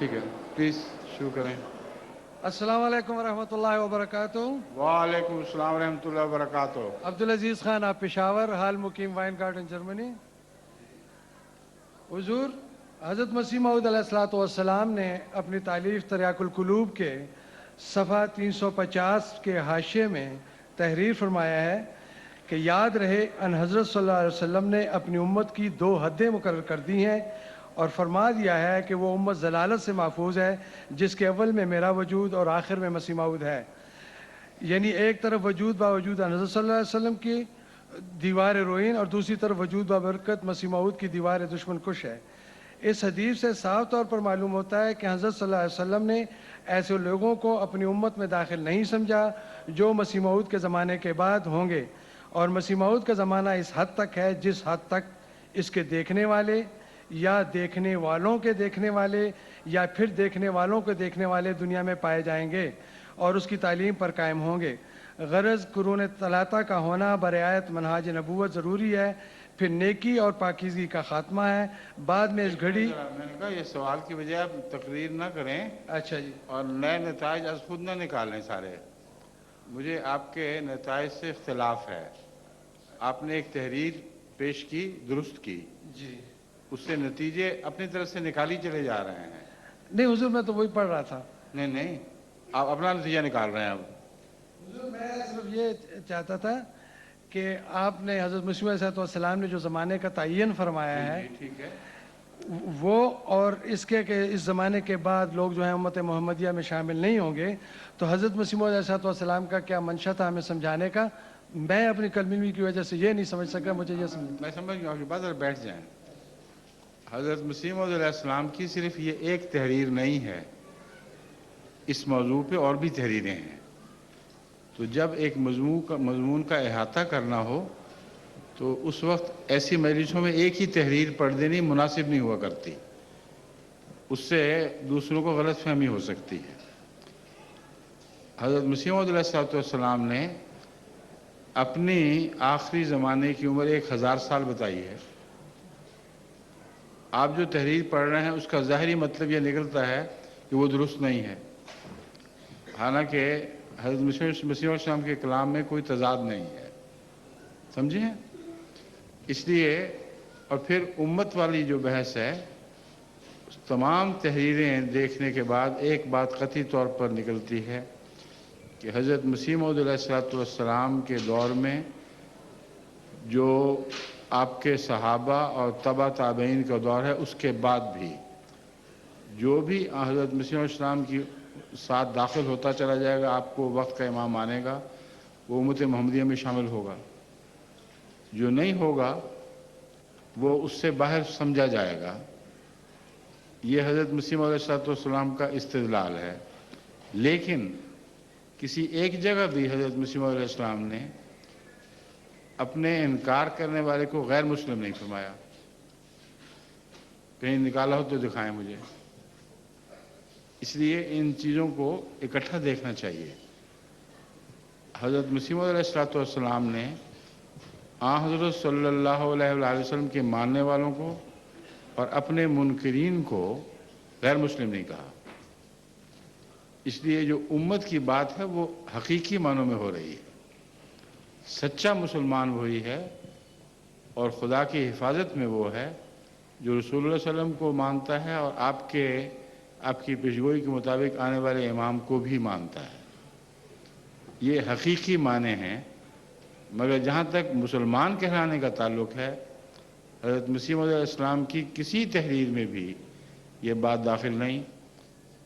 ٹھیک ہے، پلیز شروع کریں۔ السلام علیکم ورحمۃ اللہ وبرکاتہ۔ وعلیکم السلام ورحمۃ اللہ وبرکاتہ۔ عبدالعزیز خان، آپ پشاور، حال مقیم وائن گارڈن جرمنی۔ حضور حضرت مسیح موعود علیہ الصلوۃ والسلام نے اپنی تالیف تریاق القلوب کے صفحہ 350 کے حاشیے میں تحریر فرمایا ہے کہ یاد رہے ان حضرت صلی اللہ علیہ وسلم نے اپنی امت کی 2 حدیں مقرر کر دی ہیں اور فرما دیا ہے کہ وہ امت ضلالت سے محفوظ ہے جس کے اول میں میرا وجود اور آخر میں مسیح موعود ہے۔ یعنی ایک طرف وجود باوجود ان حضرت صلی اللہ علیہ وسلم کی دیوار روئین اور دوسری طرف وجود بابرکت مسیح موعود کی دیوار دشمن کش ہے۔ اس حدیث سے صاف طور پر معلوم ہوتا ہے کہ حضرت صلی اللہ علیہ وسلم نے ایسے لوگوں کو اپنی امت میں داخل نہیں سمجھا جو مسیح موعود کے زمانے کے بعد ہوں گے، اور مسیح موعود کا زمانہ اس حد تک ہے جس حد تک اس کے دیکھنے والے یا دیکھنے والوں کے دیکھنے والے یا پھر دیکھنے والوں کے دیکھنے والے دنیا میں پائے جائیں گے اور اس کی تعلیم پر قائم ہوں گے۔ غرض قرون ثلاثہ کا ہونا برعایت منہاج نبوت ضروری ہے، پھر نیکی اور پاکیزگی کا خاتمہ ہے، بعد میں اس گھڑی۔ میں نے کہا یہ سوال کی بجائے آپ تقریر نہ کریں اچھا جی، اور نئے نتائج از خود نہ نکالیں سارے۔ مجھے آپ کے نتائج سے اختلاف ہے۔ آپ نے ایک تحریر پیش کی، درست کی، جی اس سے نتیجے اپنی طرف سے نکالی چلے جا رہے ہیں۔ نہیں حضور، میں تو وہی پڑھ رہا تھا۔ نہیں، آپ اپنا نتیجہ نکال رہے ہیں اب۔ حضور میں صرف یہ چاہتا تھا کہ آپ نے حضرت مسیح علیہ السلام نے جو زمانے کا تعین فرمایا ہے جی ٹھیک ہے۔ وہ، اور اس کے کہ اس زمانے کے بعد لوگ جو ہیں امت محمدیہ میں شامل نہیں ہوں گے، تو حضرت مسیح علیہ السلام کا کیا منشا تھا ہمیں سمجھانے کا؟ میں اپنی کلمی کی وجہ سے یہ نہیں سمجھ سکا، مجھے یہ سمجھ۔ میں سمجھ گیا آپ کی بات، اور بیٹھ جائیں۔ حضرت مسیح موعود علیہ السلام کی صرف یہ ایک تحریر نہیں ہے، اس موضوع پہ اور بھی تحریریں ہیں۔ تو جب ایک مضمون کا احاطہ کرنا ہو تو اس وقت ایسی مجلسوں میں ایک ہی تحریر پڑھ دینی مناسب نہیں ہوا کرتی، اس سے دوسروں کو غلط فہمی ہو سکتی ہے۔ حضرت مسیح موعود علیہ السلام نے اپنی آخری زمانے کی عمر 1000 سال بتائی ہے۔ آپ جو تحریر پڑھ رہے ہیں اس کا ظاہری مطلب یہ نکلتا ہے کہ وہ درست نہیں ہے، حالانکہ حضرت مسیح علیہ السلام کے کلام میں کوئی تضاد نہیں ہے، سمجھیں؟ اس لیے اور پھر امت والی جو بحث ہے، تمام تحریریں دیکھنے کے بعد ایک بات قطعی طور پر نکلتی ہے کہ حضرت مسیح موعود علیہ السلام کے دور میں جو آپ کے صحابہ اور تبع تابعین کا دور ہے، اس کے بعد بھی جو بھی حضرت مسیح علیہ السلام کی ساتھ داخل ہوتا چلا جائے گا، آپ کو وقت کا امام مانے گا، وہ امت محمدیہ میں شامل ہوگا۔ جو نہیں ہوگا وہ اس سے باہر سمجھا جائے گا۔ یہ حضرت مسیح علیہ السلام کا استدلال ہے۔ لیکن کسی ایک جگہ بھی حضرت مسیح علیہ السلام نے اپنے انکار کرنے والے کو غیر مسلم نہیں فرمایا۔ کہیں نکالا ہو تو دکھائیں مجھے۔ اس لیے ان چیزوں کو اکٹھا دیکھنا چاہیے۔ حضرت مسیح علیہ السلام نے حضرت صلی اللہ علیہ وآلہ وسلم کے ماننے والوں کو اور اپنے منکرین کو غیر مسلم نہیں کہا۔ اس لیے جو امت کی بات ہے وہ حقیقی معنوں میں ہو رہی ہے۔ سچا مسلمان وہی ہے اور خدا کی حفاظت میں وہ ہے جو رسول اللہ صلی اللہ علیہ وسلم کو مانتا ہے اور آپ کی پیشگوئی کے مطابق آنے والے امام کو بھی مانتا ہے۔ یہ حقیقی معنی ہیں۔ مگر جہاں تک مسلمان کہلانے کا تعلق ہے، حضرت مسیح علیہ السلام کی کسی تحریر میں بھی یہ بات داخل نہیں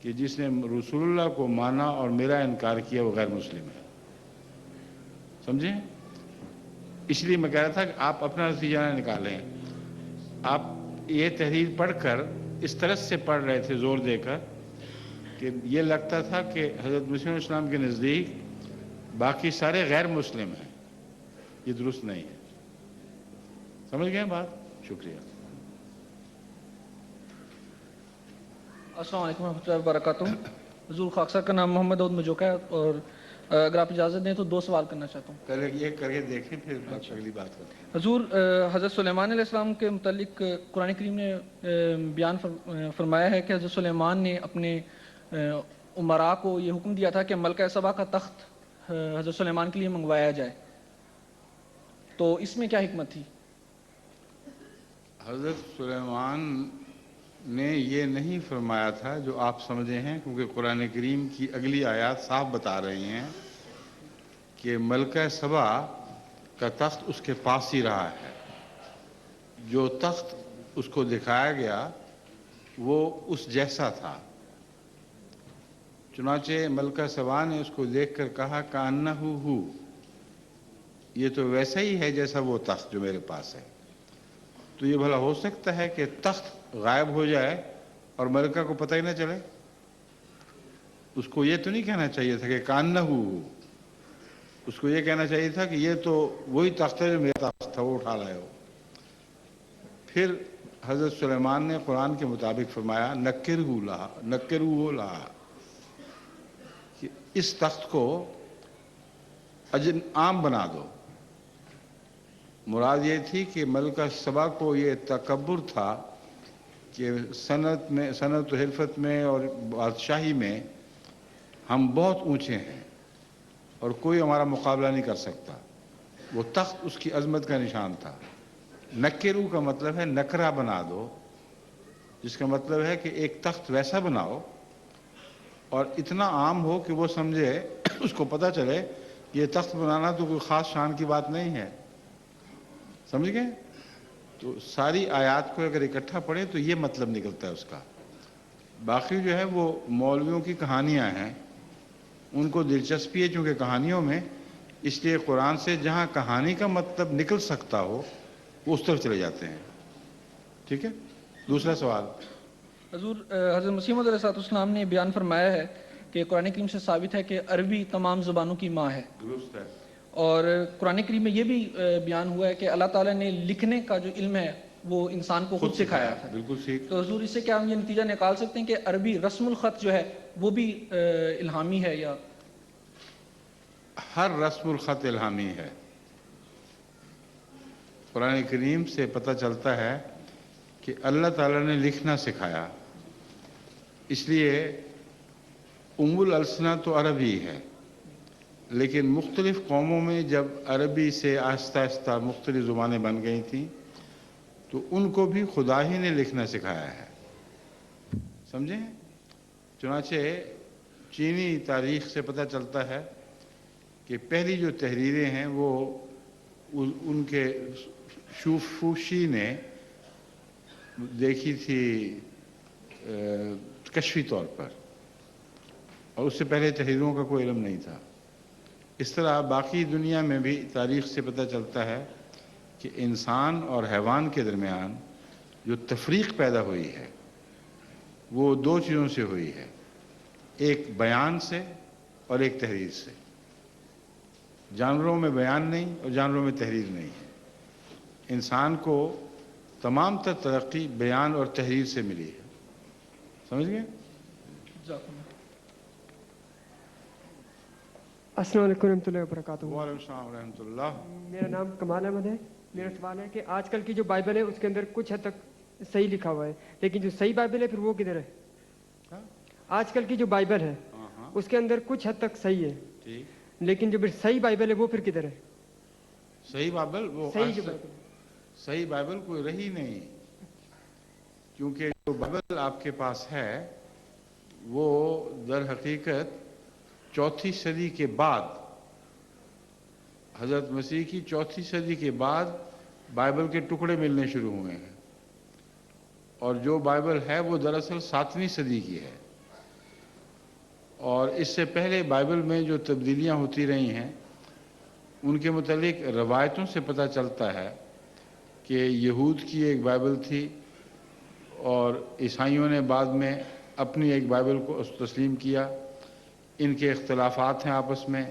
کہ جس نے رسول اللہ کو مانا اور میرا انکار کیا وہ غیر مسلم ہے۔ سمجھیں؟ اس لیے میں کہہ رہا تھا کہ آپ اپنا نتیجہ نہ نکالیں۔ آپ یہ تحریر پڑھ کر اس طرح سے پڑھ رہے تھے زور دے کر کہ یہ لگتا تھا کہ حضرت مسیح علیہ السلام کے نزدیک باقی سارے غیر مسلم ہیں۔ یہ درست نہیں ہے۔ سمجھ گئے بات؟ شکریہ۔ السلام علیکم ورحمۃ اللہ وبرکاتہ۔ حضور خاکسار کا نام محمد داؤد مجوکا ہے اور اگر آپ اجازت دیں تو 2 سوال کرنا چاہتا ہوں. پہلے یہ کر کے دیکھیں پھر اگلی بات کرتے ہیں. حضور، حضرت سلیمان علیہ السلام کے متعلق قرآن کریم نے بیان فرمایا ہے کہ حضرت سلیمان نے اپنے امراء کو یہ حکم دیا تھا کہ ملکہ سبا کا تخت حضرت سلیمان کے لیے منگوایا جائے. تو اس میں کیا حکمت تھی؟ حضرت سلیمان نے یہ نہیں فرمایا تھا جو آپ سمجھے ہیں، کیونکہ قرآن کریم کی اگلی آیات صاف بتا رہی ہیں کہ ملکہ سبا کا تخت اس کے پاس ہی رہا ہے. جو تخت اس کو دکھایا گیا وہ اس جیسا تھا. چنانچہ ملکہ سبا نے اس کو دیکھ کر کہا کأنہ ہو، یہ تو ویسا ہی ہے جیسا وہ تخت جو میرے پاس ہے. تو یہ بھلا ہو سکتا ہے کہ تخت غائب ہو جائے اور ملکہ کو پتہ ہی نہ چلے؟ اس کو یہ تو نہیں کہنا چاہیے تھا کہ کأنہ ہو، اس کو یہ کہنا چاہیے تھا کہ یہ تو وہی تخت ہے جو میرا تخت تھا، وہ اٹھا لائے ہو. پھر حضرت سلیمان نے قرآن کے مطابق فرمایا نکرہ لہا، کہ اس تخت کو عام بنا دو. مراد یہ تھی کہ ملکہ سبا کو یہ تکبر تھا کہ صنعت و حرفت میں اور بادشاہی میں ہم بہت اونچے ہیں اور کوئی ہمارا مقابلہ نہیں کر سکتا. وہ تخت اس کی عظمت کا نشان تھا. نکرو کا مطلب ہے نکرہ بنا دو، جس کا مطلب ہے کہ ایک تخت ویسا بناؤ اور اتنا عام ہو کہ وہ سمجھے، اس کو پتہ چلے یہ تخت بنانا تو کوئی خاص شان کی بات نہیں ہے. سمجھ گئے؟ تو ساری آیات کو اگر اکٹھا پڑھیں تو یہ مطلب نکلتا ہے اس کا. باقی جو ہے وہ مولویوں کی کہانیاں ہیں، ان کو دلچسپی ہے چونکہ کہانیوں میں، اس لیے قرآن سے جہاں کہانی کا مطلب نکل سکتا ہو وہ اس طرف چلے جاتے ہیں. ٹھیک ہے؟ دوسرا سوال. حضور، حضرت مسیح موعود علیہ السلام نے بیان فرمایا ہے کہ قرآن کریم سے ثابت ہے کہ عربی تمام زبانوں کی ماں ہے. درست ہے. اور قرآن کریم میں یہ بھی بیان ہوا ہے کہ اللہ تعالیٰ نے لکھنے کا جو علم ہے وہ انسان کو خود سکھایا ہے. بالکل ٹھیک. تو حضور، اس سے کیا ہم یہ نتیجہ نکال سکتے ہیں کہ عربی رسم الخط جو ہے وہ بھی الہامی ہے؟ یا ہر رسم الخط الہامی ہے. قرآن کریم سے پتہ چلتا ہے کہ اللہ تعالیٰ نے لکھنا سکھایا. اس لیے ام الالسنہ تو عربی ہے، لیکن مختلف قوموں میں جب عربی سے آہستہ آہستہ مختلف زبانیں بن گئی تھیں تو ان کو بھی خدا ہی نے لکھنا سکھایا ہے. سمجھیں؟ چنانچہ چینی تاریخ سے پتہ چلتا ہے کہ پہلی جو تحریریں ہیں وہ ان کے شوفوشی نے دیکھی تھی کشفی طور پر، اور اس سے پہلے تحریروں کا کوئی علم نہیں تھا. اس طرح باقی دنیا میں بھی تاریخ سے پتہ چلتا ہے کہ انسان اور حیوان کے درمیان جو تفریق پیدا ہوئی ہے وہ 2 چیزوں سے ہوئی ہے، ایک بیان سے اور ایک تحریر سے. جانوروں میں بیان نہیں اور جانوروں میں تحریر نہیں ہے. انسان کو تمام تر ترقی بیان اور تحریر سے ملی ہے. سمجھ گئے؟ السلام علیکم ورحمۃ اللہ وبرکاتہ. وعلیکم السلام ورحمۃ اللہ. میرا نام کمال احمد ہے. میرا سوال ہے کہ آج کل کی جو بائبل ہے اس کے اندر کچھ حد تک صحیح لکھا ہوا ہے، لیکن جو صحیح بائبل ہے پھر وہ کدھر ہے؟ آج کل کی جو بائبل ہے اس کے اندر کچھ حد تک صحیح ہے، لیکن جو صحیح بائبل ہے وہ پھر کدھر ہے؟ صحیح بائبل وہ صحیح بائبل کوئی رہی نہیں، کیونکہ جو بائبل آپ کے پاس ہے وہ در حقیقت 4 صدی کے بعد، حضرت مسیح کی 4 صدی کے بعد بائبل کے ٹکڑے ملنے شروع ہوئے ہیں، اور جو بائبل ہے وہ دراصل 7ویں صدی کی ہے. اور اس سے پہلے بائبل میں جو تبدیلیاں ہوتی رہی ہیں ان کے متعلق روایتوں سے پتہ چلتا ہے کہ یہود کی ایک بائبل تھی اور عیسائیوں نے بعد میں اپنی ایک بائبل کو تسلیم کیا. ان کے اختلافات ہیں آپس میں.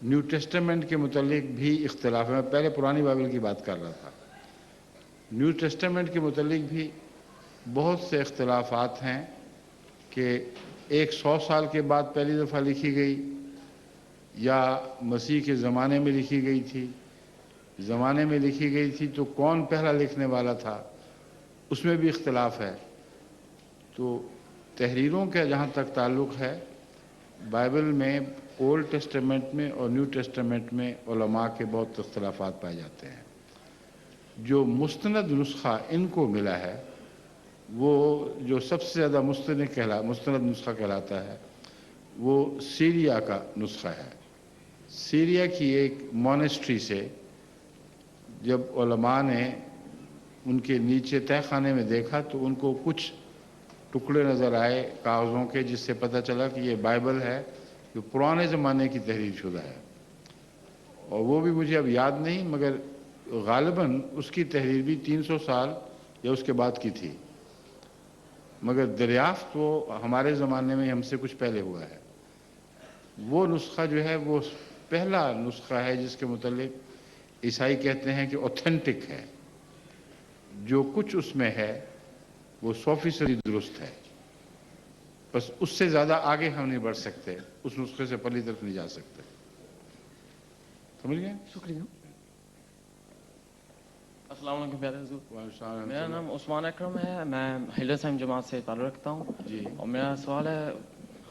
نیو ٹیسٹمنٹ کے متعلق بھی اختلاف ہے. میں پہلے پرانی بائبل کی بات کر رہا تھا. نیو ٹیسٹمنٹ کے متعلق بھی بہت سے اختلافات ہیں کہ ایک 100 سال کے بعد پہلی دفعہ لکھی گئی या मसीह के ज़माने में लिखी गई थी। ज़माने में लिखी गई थी तो कौन पहला लिखने वाला था, उसमें भी इख्तलाफ है। तो तहरीरों का जहाँ तक ताल्लुक़ है, बाइबल में ओल्ड टेस्टामेंट में और न्यू टेस्टामेंट में उलमा के बहुत इख्तलाफात पाए जाते हैं। जो मुस्तनद नुस्खा इनको मिला है, वो जो सबसे ज़्यादा मुस्तनद नुस्खा कहलाता है, वो सीरिया का नुस्खा है। सीरिया की एक मॉनेस्ट्री से जब उलमा ने उनके नीचे तहखाने में देखा तो उनको कुछ टुकड़े नज़र आए कागज़ों के, जिससे पता चला कि ये बाइबल है जो पुराने ज़माने की तहरीर शुदा है। और वो भी मुझे अब याद नहीं, मगर गालिबन उसकी तहरीर भी 300 साल या उसके बाद की थी, मगर दरियाफ्त वो हमारे ज़माने में हमसे कुछ पहले हुआ है। वो नुस्खा जो है वो पहला नुस्खा है जिसके मुतल्लिक ईसाई कहते हैं कि ऑथेंटिक है। जो कुछ उसमें है वो 100% दुरुस्त है, बस उससे ज़्यादा आगे हम नहीं बढ़ सकते, उस नुस्खे से पहली तरफ नहीं जा सकते। समझ गए? शुक्रिया। अस्सलाम वालेकुम प्यारे हुजूर, वालेकुम मेरा नाम उस्मान अकरम है, मैं हिलरसाइम जमात से ताल्लुक़ रखता हूँ। जी। और मेरा सवाल है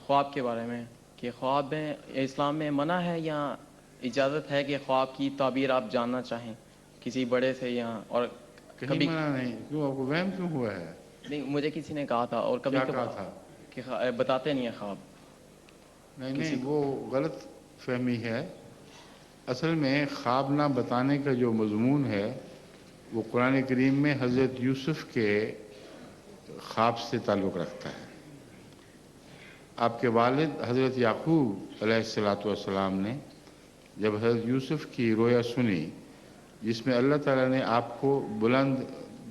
ख्वाब के बारे में कि ख्वाब में इस्लाम में मना है या इजाज़त है कि ख्वाब की ताबीर आप जानना चाहें किसी बड़े से, या और कहीं कभी मना नहीं। क्यों, आपको वहम क्यों हुआ है? नहीं, मुझे किसी ने कहा था और कभी क्या कहा था? कि बताते नहीं है ख्वाब। नहीं, वो गलत फहमी है। असल में ख्वाब ना बताने का जो मजमून है वो कुरान करीम में हज़रत यूसुफ के ख्वाब से ताल्लुक़ रखता है। आपके वालिद हज़रत याकूब अलैहिस्सलाम ने जब हज़रत यूसुफ की रोया सुनी, जिसमें अल्लाह ताला ने आपको बुलंद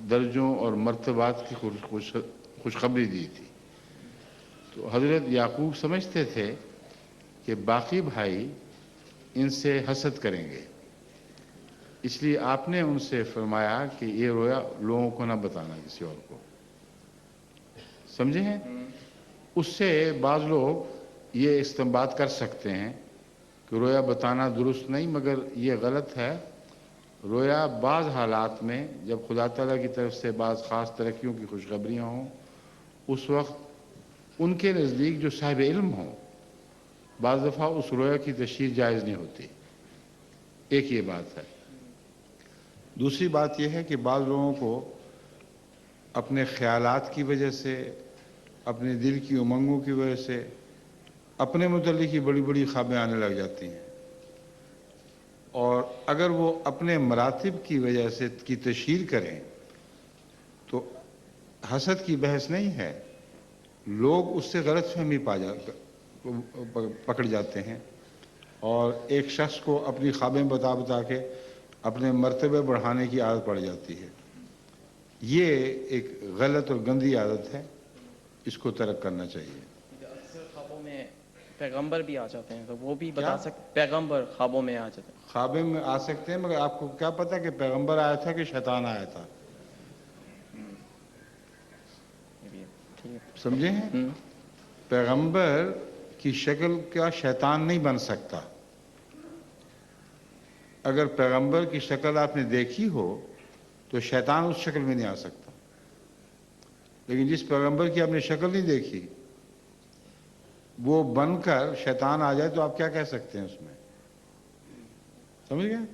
दर्जों और मर्तबात की खुशखबरी दी थी, तो हज़रत याकूब समझते थे कि बाकी भाई इनसे हसद करेंगे, इसलिए आपने उनसे फरमाया कि ये रोया लोगों को ना बताना, किसी और को। समझे हैं? उससे बाज़ लोग ये इस्तेंबात कर सकते हैं कि रोया बताना दुरुस्त नहीं, मगर ये गलत है। रोया बाज़ हालात में जब खुदा ताला की तरफ से बाज़ ख़ास तरक्कियों की खुशखबरियाँ हों, उस वक्त उनके नज़दीक जो साहिब इल्म हों, बाज़ दफ़ा उस रोया की तशरीह जायज़ नहीं होती। एक ये बात है। दूसरी बात यह है कि बाज़ लोगों को अपने ख़यालात की वजह से, अपने दिल की उमंगों की वजह से अपने मुतल्लिक़ ही बड़ी बड़ी ख्वाबें आने लग जाती हैं, और अगर वो अपने मरातिब की वजह से की तशहीर करें तो हसद की बहस नहीं है, लोग उससे गलत फहमी पकड़ जाते हैं और एक शख्स को अपनी ख्वाबें बता बता के अपने मर्तबे बढ़ाने की आदत पड़ जाती है। ये एक गलत और गंदी आदत है, इसको तर्क करना चाहिए। अक्सर ख्वाबों में पैगंबर भी आ जाते हैं, तो वो भी बता सकते? पैगंबर ख्वाबों में आ जाते हैं। ख्वाबे में आ सकते हैं, मगर आपको क्या पता कि पैगंबर आया था कि शैतान आया था? ठीक है। समझे हैं? पैगंबर की शक्ल का शैतान नहीं बन सकता। अगर पैगंबर की शक्ल आपने देखी हो तो शैतान उस शक्ल में नहीं आ सकता, लेकिन जिस पैगंबर की आपने शक्ल नहीं देखी वो बनकर शैतान आ जाए तो आप क्या कह सकते हैं उसमें? समझ गए?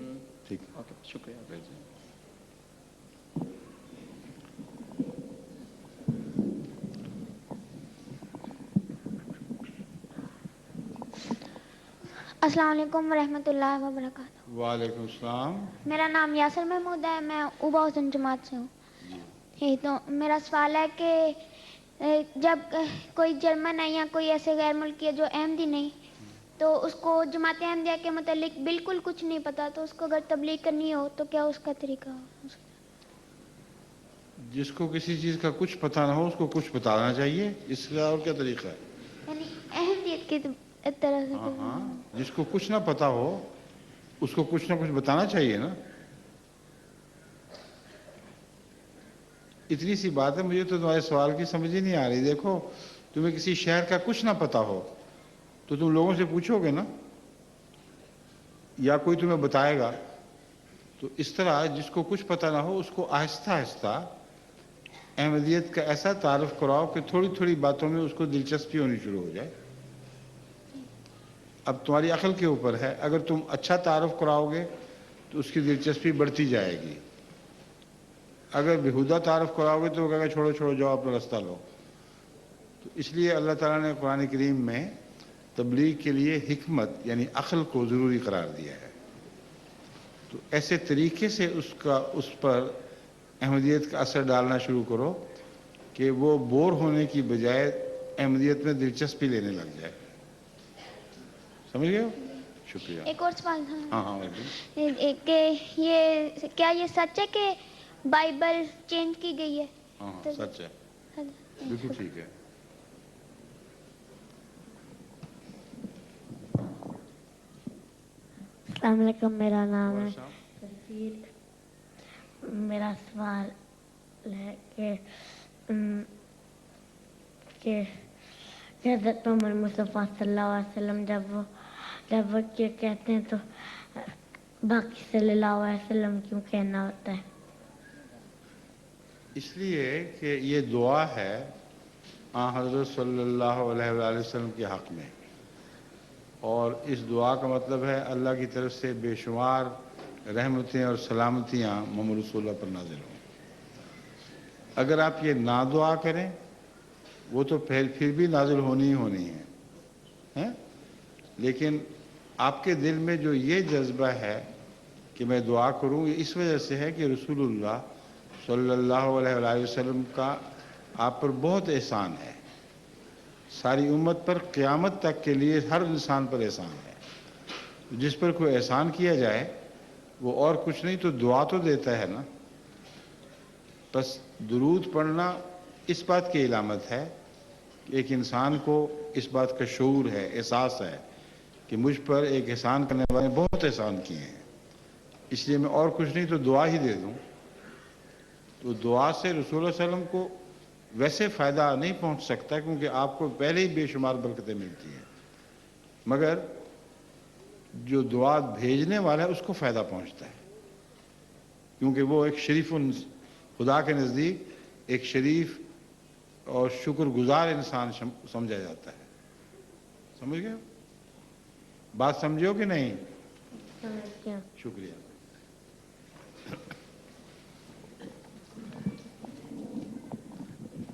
ठीक है, ओके, शुक्रिया। अस्सलाम वालेकुम वरहमतुल्लाहि वबरकातुहू। वालेकुम सलाम। मेरा नाम यासर महमूद है, मैं उबा हुसैन जमात से हूँ। तो मेरा सवाल है कि जब कोई जर्मन है या कोई ऐसे गैर मुल्की है जो अहमदी नहीं, तो उसको जमात अहमदिया के मतलब बिल्कुल कुछ नहीं पता, तो उसको अगर तबलीग करनी हो तो क्या उसका तरीका हो? जिसको किसी चीज़ का कुछ पता ना हो उसको कुछ बताना चाहिए, इसका और क्या तरीका है? यानी अहमदियत की तरह से। हाँ, जिसको कुछ ना पता हो उसको कुछ ना कुछ बताना चाहिए ना। इतनी सी बात है। मुझे तो तुम्हारे सवाल की समझ ही नहीं आ रही। देखो, तुम्हें किसी शहर का कुछ ना पता हो तो तुम लोगों से पूछोगे ना या कोई तुम्हें बताएगा, तो इस तरह जिसको कुछ पता ना हो उसको आहिस्ता आहिस्ता अहमदियत का ऐसा तारुफ कराओ कि थोड़ी थोड़ी बातों में उसको दिलचस्पी होनी शुरू हो जाए। अब तुम्हारी अकल के ऊपर है, अगर तुम अच्छा तारुफ कराओगे तो उसकी दिलचस्पी बढ़ती जाएगी, अगर बेहुदा तारुफ कराओगे तो वो कहेगा छोड़ो छोड़ो जाओ अपना रास्ता लो। तो इसलिए अल्लाह ताला ने कुरान करीम में तबलीग के लिए हिकमत यानी अक्ल को ज़रूरी करार दिया है। तो ऐसे तरीके से उस पर अहमदियत का असर डालना शुरू करो कि वो बोर होने की बजाय अहमदियत में दिलचस्पी लेने लग जाए। समझ गए हो? शुक्रिया। एक और सवाल था। हाँ हाँ बिल्कुल। कि ये क्या ये सच है कि बाइबल चेंज की गई है? हाँ हाँ सच है, बिल्कुल ठीक है। अस्सलाम वालेकुम, मेरा नाम है तस्वीर। मेरा सवाल है कि हज़रत मोहम्मद मुस्तफ़ा सल्लल्लाहु अलैहि वसल्लम जब वो ये कहते हैं तो बाकी सल्लल्लाहु अलैहि वसल्लम क्यों कहना होता है? इसलिए कि ये दुआ है हज़रत सल्लल्लाहु अलैहि वसल्लम के हक़ में, और इस दुआ का मतलब है अल्लाह की तरफ से बेशुमार रहमतें और सलामतियाँ मोहम्मद रसूलुल्लाह पर नाज़िल हों। अगर आप ये ना दुआ करें वो तो फिर भी नाज़िल होनी ही होनी है, हैं? लेकिन आपके दिल में जो ये जज्बा है कि मैं दुआ करूँ, ये इस वजह से है कि रसूलुल्लाह सल्लल्लाहु अलैहि वसल्लम का आप पर बहुत एहसान है, सारी उम्मत पर क़यामत तक के लिए हर इंसान पर एहसान है। जिस पर कोई एहसान किया जाए वो और कुछ नहीं तो दुआ तो देता है ना। बस दुरूद पढ़ना इस बात की इलामत है कि एक इंसान को इस बात का शऊर है, एहसास है कि मुझ पर एक एहसान करने वाले ने बहुत एहसान किए हैं, इसलिए मैं और कुछ नहीं तो दुआ ही दे दूँ। तो दुआ से रसूलुल्लाह सल्लल्लाहु अलैहि वसल्लम को वैसे फ़ायदा नहीं पहुंच सकता क्योंकि आपको पहले ही बेशुमार बरकतें मिलती हैं, मगर जो दुआ भेजने वाला है उसको फ़ायदा पहुंचता है, क्योंकि वो एक शरीफ खुदा के नज़दीक एक शरीफ और शुक्रगुजार इंसान समझा जाता है। समझ गए? बात समझो कि नहीं? समझ गया। शुक्रिया।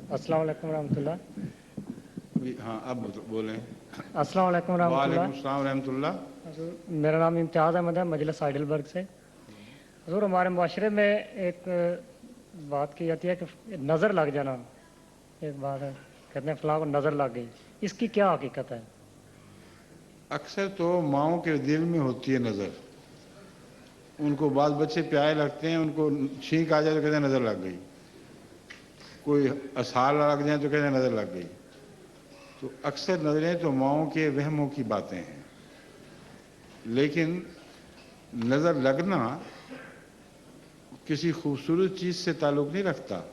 अस्सलाम वालेकुम रहमतुल्लाह। हाँ अब बोलें। अस्सलाम वालेकुम रहमतुल्लाह। वालेकुम अस्सलाम रहमतुल्लाह। हज़ूर, मेरा नाम इम्तियाज़ अहमद है, मजलिस हाइडलबर्ग से। हज़ूर, हमारे माशरे में एक बात की जाती है कि नज़र लग जाना, एक बात है, कहते हैं फ़लाँ को नज़र लग गई, इसकी क्या हकीकत है? अक्सर तो माओं के दिल में होती है नज़र, उनको बाल बच्चे प्यारे लगते हैं, उनको छींक आ जाए तो कहते हैं नज़र लग गई, कोई असहार लग जाए तो कहते हैं नज़र लग गई। तो अक्सर नज़रें तो माओं के वहमों की बातें हैं, लेकिन नज़र लगना किसी खूबसूरत चीज़ से ताल्लुक़ नहीं रखता,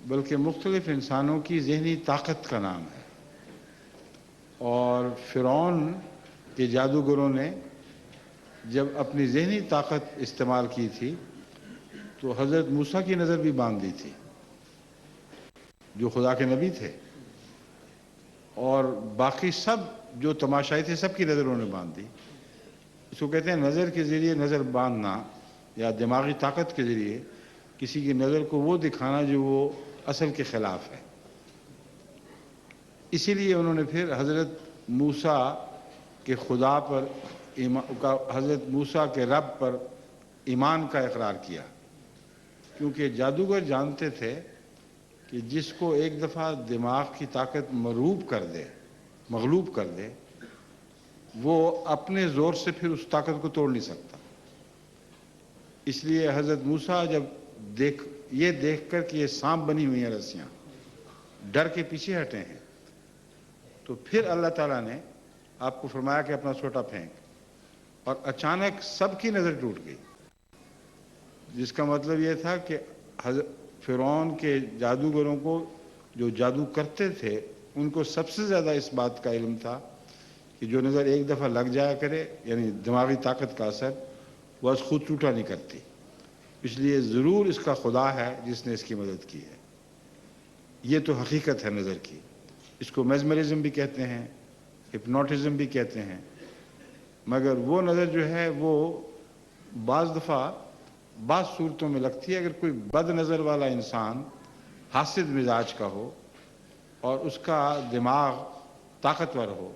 बल्कि मुख्तलिफ इंसानों की ज़हनी ताकत का नाम है। और फ़िरौन के जादूगरों ने जब अपनी ज़हनी ताकत इस्तेमाल की थी तो हज़रत मूसा की नज़र भी बांध दी थी जो खुदा के नबी थे, और बाकी सब जो तमाशाई थे सबकी नज़र उन्होंने बांध दी। इसको कहते हैं नज़र के ज़रिए नज़र बांधना, या दिमागी ताकत के ज़रिए किसी की नज़र को वो दिखाना जो वो असल के ख़िलाफ़ है। इसीलिए उन्होंने फिर हज़रत मूसा के खुदा पर हज़रत मूसा के रब पर ईमान का इकरार किया, क्योंकि जादूगर जानते थे कि जिसको एक दफ़ा दिमाग की ताकत मगलूब कर दे वो अपने ज़ोर से फिर उस ताकत को तोड़ नहीं सकता। इसलिए हज़रत मूसा जब ये देख कर कि ये सांप बनी हुई हैं रस्सियाँ, डर के पीछे हटे हैं, तो फिर अल्लाह ताला ने आपको फरमाया कि अपना सोटा फेंक, और अचानक सबकी नज़र टूट गई, जिसका मतलब ये था कि फ़िरौन के जादूगरों को जो जादू करते थे उनको सबसे ज़्यादा इस बात का इल्म था کہ جو نظر ایک دفعہ لگ جایا کرے یعنی دماغی طاقت کا اثر وہ از خود ٹوٹا نہیں کرتی، اس لیے ضرور اس کا خدا ہے جس نے اس کی مدد کی ہے۔ یہ تو حقیقت ہے نظر کی، اس کو میزمرزم بھی کہتے ہیں، ہپنوٹزم بھی کہتے ہیں، مگر وہ نظر جو ہے وہ بعض دفعہ بعض صورتوں میں لگتی ہے اگر کوئی بد نظر والا انسان حاسد مزاج کا ہو اور اس کا دماغ طاقتور ہو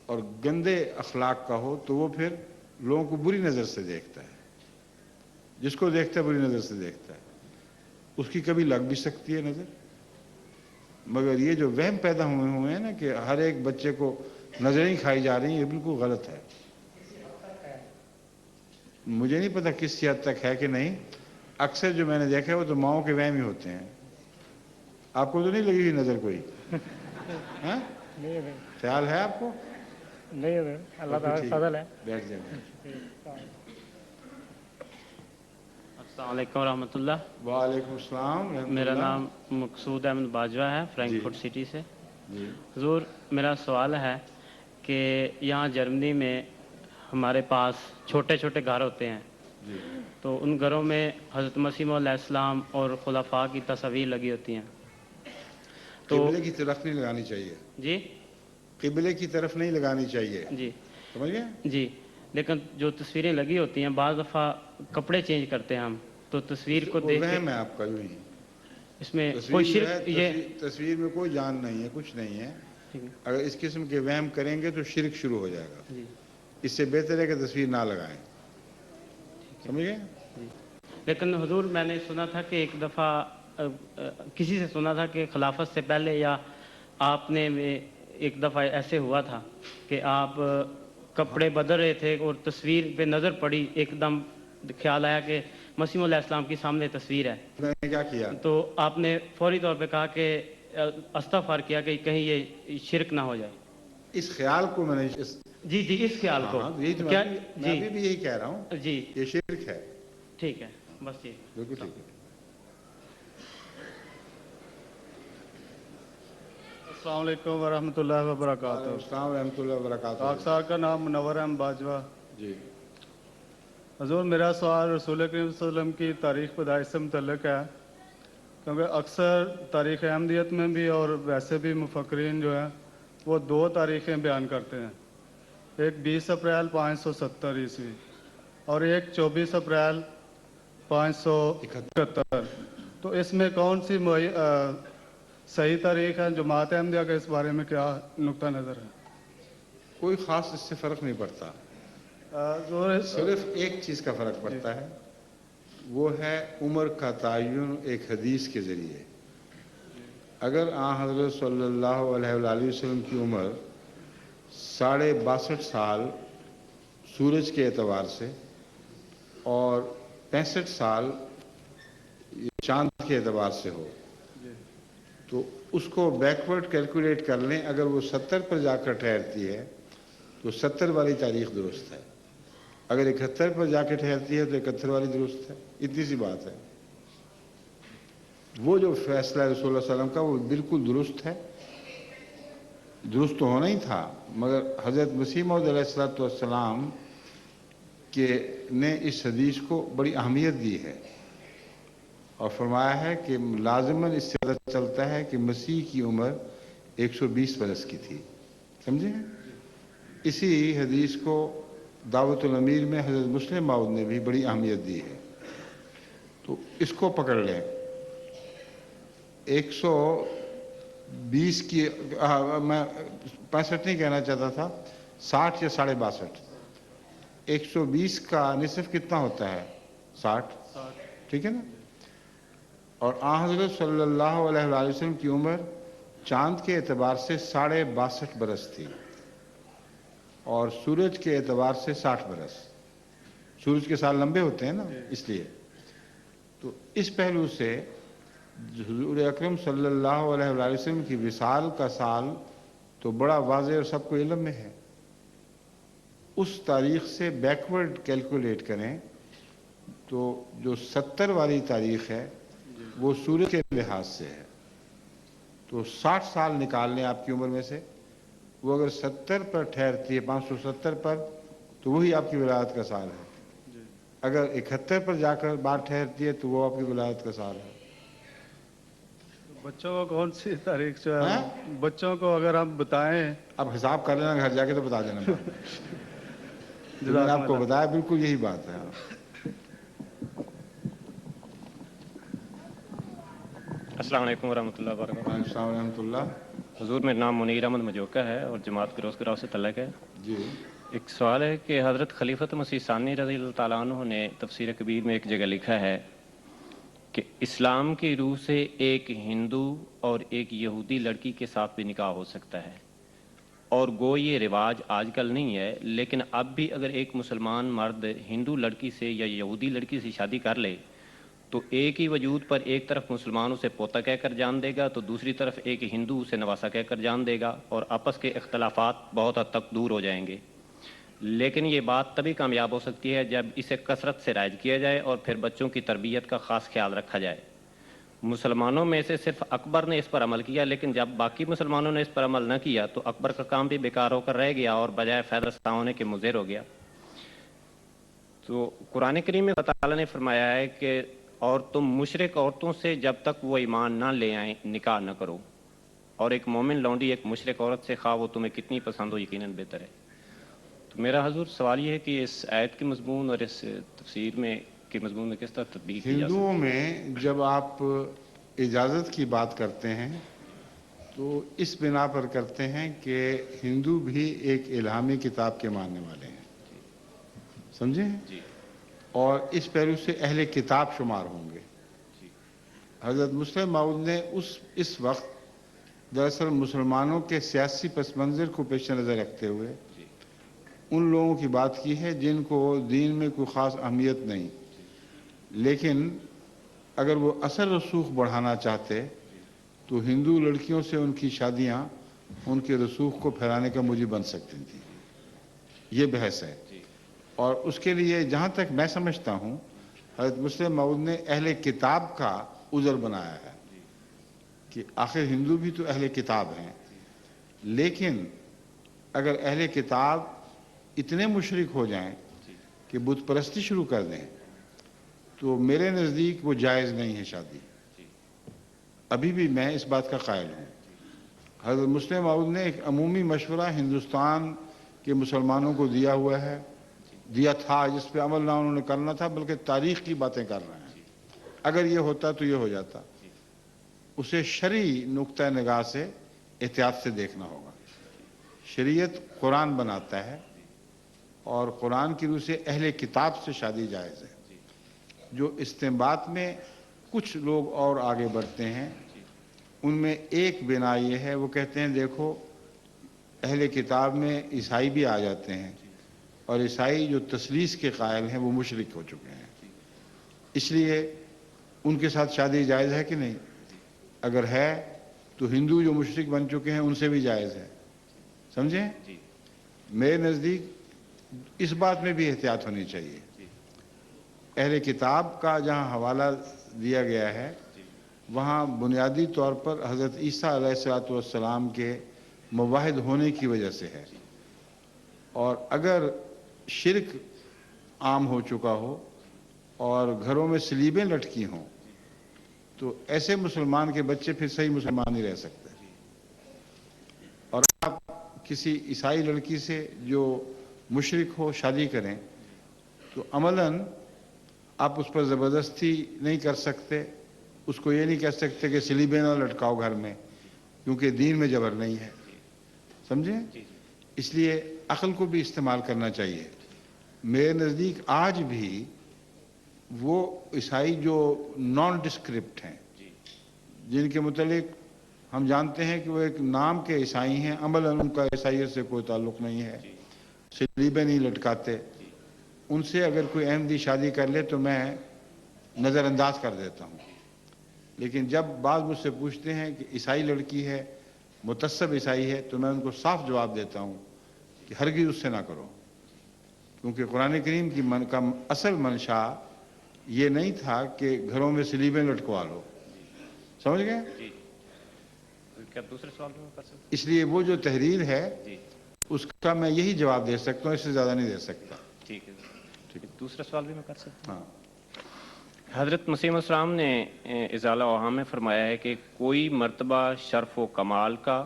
اور گندے اخلاق کا ہو تو وہ پھر لوگوں کو بری نظر سے دیکھتا ہے، جس کو دیکھتا ہے بری نظر سے دیکھتا ہے، اس کی کبھی لگ بھی سکتی ہے نظر۔ مگر یہ جو وہم پیدا ہوئے ہیں نا کہ ہر ایک بچے کو نظریں کھائی جا رہی ہیں، یہ بالکل غلط ہے۔ مجھے نہیں پتا کس حد تک ہے کہ نہیں، اکثر جو میں نے دیکھا ہے وہ تو ماؤں کے وہم ہی ہوتے ہیں۔ آپ کو تو نہیں لگی ہوئی نظر کوئی؟ ہاں خیال ہے آپ کو؟ نہیں، اللہ تعالیٰ کا فضل ہے۔ بیٹھ جائیں۔ السلام علیکم ورحمۃ اللہ۔ وعلیکم السلام رحمۃ میرا اللہ۔ نام مقصود احمد باجوہ ہے، فرینکفرٹ سٹی سے۔ جی حضور میرا سوال ہے کہ یہاں جرمنی میں ہمارے پاس چھوٹے چھوٹے گھر ہوتے ہیں، جی تو ان گھروں میں حضرت مسیح علیہ السلام اور خلفاء کی تصاویر لگی ہوتی ہیں، تو قبلے کی طرف نہیں لگانی چاہیے، جی قبلے کی طرف نہیں لگانی چاہیے، جی سمجھ گئے؟ جی، لیکن جو تصویریں لگی ہوتی ہیں بعض دفعہ کپڑے چینج کرتے ہیں ہم، تو تصویر کو وہ دیکھ کے وہم ہے آپ کا، یوں ہی اس میں کوئی تصویر جو ہے، شرک یہ تصویر میں کوئی جان نہیں ہے، کچھ نہیں ہے۔ ٹھیک ہے، اگر اس قسم کے وہم کریں گے تو شرک شروع ہو جائے گا، جی اس سے بہتر ہے کہ تصویر نہ لگائیں، سمجھ گئے؟ لیکن حضور میں نے سنا تھا کہ ایک دفعہ کسی سے سنا تھا کہ خلافت سے پہلے یا آپ نے ایک دفعہ ایسے ہوا تھا کہ آپ کپڑے بدل رہے تھے اور تصویر پہ نظر پڑی، ایک دم خیال آیا کہ مسیح علیہ السلام کی سامنے تصویر ہے، میں نے کیا کیا؟ تو آپ نے فوری طور پہ کہا کہ استغفار کیا کہ کہیں یہ شرک نہ ہو جائے۔ اس خیال کو میں نے جی جی، اس خیال کو ہاں، یہی تو کیا؟ میں جی بھی یہی کہہ رہا ہوں، جی یہ شرک ہے، ٹھیک ہے، بس یہ بالکل ٹھیک ہے۔ السلام علیکم ورحمۃ اللہ وبرکاتہ۔ وعلیکم السلام ورحمۃ اللہ وبرکاتہ۔ خاکسار کا نام منور احمد باجوہ۔ جی حضور میرا سوال رسول کریم صلی اللہ علیہ وسلم کی تاریخ پیدائش سے متعلق ہے، کیونکہ اکثر تاریخ احمدیت میں بھی اور ویسے بھی مفکرین جو ہیں وہ دو تاریخیں بیان کرتے ہیں، ایک 20 اپریل 570 عیسوی اور ایک 24 اپریل 571۔ تو اس میں کون سی صحیح تاریخ ہے؟ جماعت احمدیہ کا اس بارے میں کیا نقطہ نظر ہے؟ کوئی خاص اس سے فرق نہیں پڑتا، صرف ایک چیز کا فرق پڑتا ہے، وہ ہے عمر کا تعین ایک حدیث کے ذریعے۔ اگر حضرت صلی اللہ علیہ وآلہ وسلم کی عمر 62.5 سال سورج کے اعتبار سے اور 65 سال چاند کے اعتبار سے ہو تو اس کو بیکورڈ کیلکولیٹ کر لیں، اگر وہ 70 پر جا کر ٹھہرتی ہے تو 70 والی تاریخ درست ہے، اگر 71 پر جا کے ٹھہرتی ہے تو 71 والی درست ہے، اتنی سی بات ہے۔ وہ جو فیصلہ رسول اللہ صلی اللہ علیہ وسلم کا وہ بالکل درست ہے، درست تو ہونا ہی تھا، مگر حضرت مسیح موعود علیہ السلام نے اس حدیث کو بڑی اہمیت دی ہے اور فرمایا ہے کہ لازماً اس سے پتہ چلتا ہے کہ مسیح کی عمر 120 برس کی تھی، سمجھے؟ اسی حدیث کو دعوت الامیر میں حضرت مسلم موعود نے بھی بڑی اہمیت دی ہے، تو اس کو پکڑ لیں۔ 120 کی میں 65 نہیں کہنا چاہتا تھا، 60 یا 62.5۔ 120 کا نصف کتنا ہوتا ہے؟ 60، ٹھیک ہے نا؟ اور حضرت صلی اللہ علیہ وآلہ وسلم کی عمر چاند کے اعتبار سے 62.5 برس تھی اور سورج کے اعتبار سے 60 برس۔ سورج کے سال لمبے ہوتے ہیں نا، اس لیے تو اس پہلو سے حضور اکرم صلی اللہ علیہ وآلہ وسلم کی وصال کا سال تو بڑا واضح اور سب کو علم میں ہے۔ اس تاریخ سے بیکورڈ کیلکولیٹ کریں تو جو 70 والی تاریخ ہے وہ سورج کے لحاظ سے ہے، تو 60 سال نکال لیں آپ کی عمر میں سے वो अगर 70 पर ठहरती है, 570 पर, तो वही आपकी विलायत का साल है। अगर 71 पर जाकर बात ठहरती है तो वो आपकी विलायत का साल है। बच्चों को कौन सी तारीख जो है, हैं? बच्चों को अगर आप बताएं। आप हिसाब कर लेना, घर जाके तो बता देना। जो मैंने आपको बताया बिल्कुल यही बात है। अस्सलाम वालेकुम वरहमतुल्लाहि वबरकातुहू। अस्सलाम रहमतुल्लाह। हुजूर, मेरा नाम मुनीर अहमद मजोका है और जमात के रोज़ से तल्लक है। जी। एक सवाल है कि हज़रत खलीफत मसीह सानी रज़ी अल्लाह ताला अन्हु ने तफसीर कबीर में एक जगह लिखा है कि इस्लाम की रूह से एक हिंदू और एक यहूदी लड़की के साथ भी निकाह हो सकता है, और गो ये रिवाज आजकल नहीं है, लेकिन अब भी अगर एक मुसलमान मर्द हिंदू लड़की से या यहूदी लड़की से शादी कर ले तो एक ही वजूद पर एक तरफ मुसलमान उसे पोता कहकर जान देगा तो दूसरी तरफ एक हिंदू उसे नवासा कहकर जान देगा, और आपस के इख्तलाफात बहुत हद तक दूर हो जाएंगे। लेकिन ये बात तभी कामयाब हो सकती है जब इसे कसरत से राइज किया जाए और फिर बच्चों की तरबियत का ख़ास ख्याल रखा जाए। मुसलमानों में से सिर्फ अकबर ने इस पर अमल किया, लेकिन जब बाकी मुसलमानों ने इस पर अमल न किया तो अकबर का काम भी बेकार होकर रह गया और बजाय फ़ायदा होने के मुज़िर हो गया। तो कुरान करीम में अल्लाह ताला ने फरमाया है कि और तुम मुशरिक औरतों से जब तक वो ईमान ना ले आए निकाह न करो, और एक मोमिन लौंडी एक मुशरिक औरत से खा वो तुम्हें कितनी पसंद हो यकीनन बेहतर है। तो मेरा हजूर सवाल ये है कि इस आयत के मजमून और इस तफसीर में के मजमून में किस तरह तदबीक की जा सकती है? हिंदुओं में जब आप इजाज़त की बात करते हैं तो इस बिना पर करते हैं कि हिंदू भी एक इल्हामी किताब के मानने वाले हैं, समझे? जी। और इस पहलू से अहले किताब शुमार होंगे। हज़रत मुस्लिम माऊद ने इस वक्त दरअसल मुसलमानों के सियासी पस मंज़र को पेश नज़र रखते हुए उन लोगों की बात की है जिनको दीन में कोई ख़ास अहमियत नहीं, लेकिन अगर वो असल रसूख बढ़ाना चाहते तो हिंदू लड़कियों से उनकी शादियां उनके रसूख को फैलाने का मूजिब बन सकती थी। ये बहस है। और उसके लिए जहाँ तक मैं समझता हूँ हज़रत मुस्लिम माऊद ने अहले किताब का उज़र बनाया है कि आखिर हिंदू भी तो अहले किताब हैं, लेकिन अगर अहले किताब इतने मुशरिक हो जाएं कि बुत परस्ती शुरू कर दें तो मेरे नज़दीक वो जायज़ नहीं है शादी। अभी भी मैं इस बात का कायल हूँ। हज़रत मुस्लिम माऊद ने एक अमूमी मशवरा हिंदुस्तान के मुसलमानों को दिया था जिस पे अमल ना उन्होंने करना था, बल्कि तारीख़ की बातें कर रहे हैं। अगर ये होता तो ये हो जाता। उसे शरई नुक्ता निगाह से एहतियात से देखना होगा। शरीयत कुरान बनाता है और कुरान की रूह से अहले किताब से शादी जायज़ है। जो इस्तेंबात में कुछ लोग और आगे बढ़ते हैं उनमें एक बिना ये है, वो कहते हैं देखो अहले किताब में ईसाई भी आ जाते हैं और ईसाई जो तसलीस के कायल हैं वो मुशरिक हो चुके हैं, इसलिए उनके साथ शादी जायज़ है कि नहीं? अगर है तो हिंदू जो मुशरिक बन चुके हैं उनसे भी जायज़ है, समझे? मेरे नज़दीक इस बात में भी एहतियात होनी चाहिए। अहले किताब का जहाँ हवाला दिया गया है वहाँ बुनियादी तौर पर हज़रत ईसा अलैहिस्सलाम के मुवाहिद होने की वजह से है, और अगर शिरक आम हो चुका हो और घरों में सलीबें लटकी हों तो ऐसे मुसलमान के बच्चे फिर सही मुसलमान नहीं रह सकते। और आप किसी ईसाई लड़की से जो मुशरिक हो शादी करें तो अमलन आप उस पर ज़बरदस्ती नहीं कर सकते, उसको ये नहीं कह सकते कि सलीबें ना लटकाओ घर में, क्योंकि दीन में जबर नहीं है, समझे? इसलिए अक्ल को भी इस्तेमाल करना चाहिए। मेरे नज़दीक आज भी वो ईसाई जो नॉन डिस्क्रिप्ट हैं, जिनके मुतालिक हम जानते हैं कि वो एक नाम के ईसाई हैं, अमलन उनका ईसाइयत से कोई ताल्लुक़ नहीं है, सलीबें नहीं लटकाते, उनसे अगर कोई अहमदी शादी कर ले तो मैं नज़रअंदाज कर देता हूँ। लेकिन जब बाद मुझसे पूछते हैं कि ईसाई लड़की है, मुतस्सब ईसाई है, तो मैं उनको साफ जवाब देता हूँ कि हरगिज़ उससे ना करो, क्योंकि कुरान करीम की का असल मंशा ये नहीं था कि घरों में सलीबें लटकवा लो, समझ गए? کیا دوسرے سوال بھی میں کر سکتا اس لیے وہ جو تحریر ہے ہوں؟ جی اس کا میں یہی جواب دے سکتا ہوں، اس سے زیادہ نہیں دے سکتا. ٹھیک ہے. ٹھیک ہے، دوسرا سوال بھی میں کر سکتا ہوں؟ ہاں. حضرت مسیح السلام نے ازالہ اوہام میں فرمایا ہے کہ کوئی مرتبہ شرف و کمال کا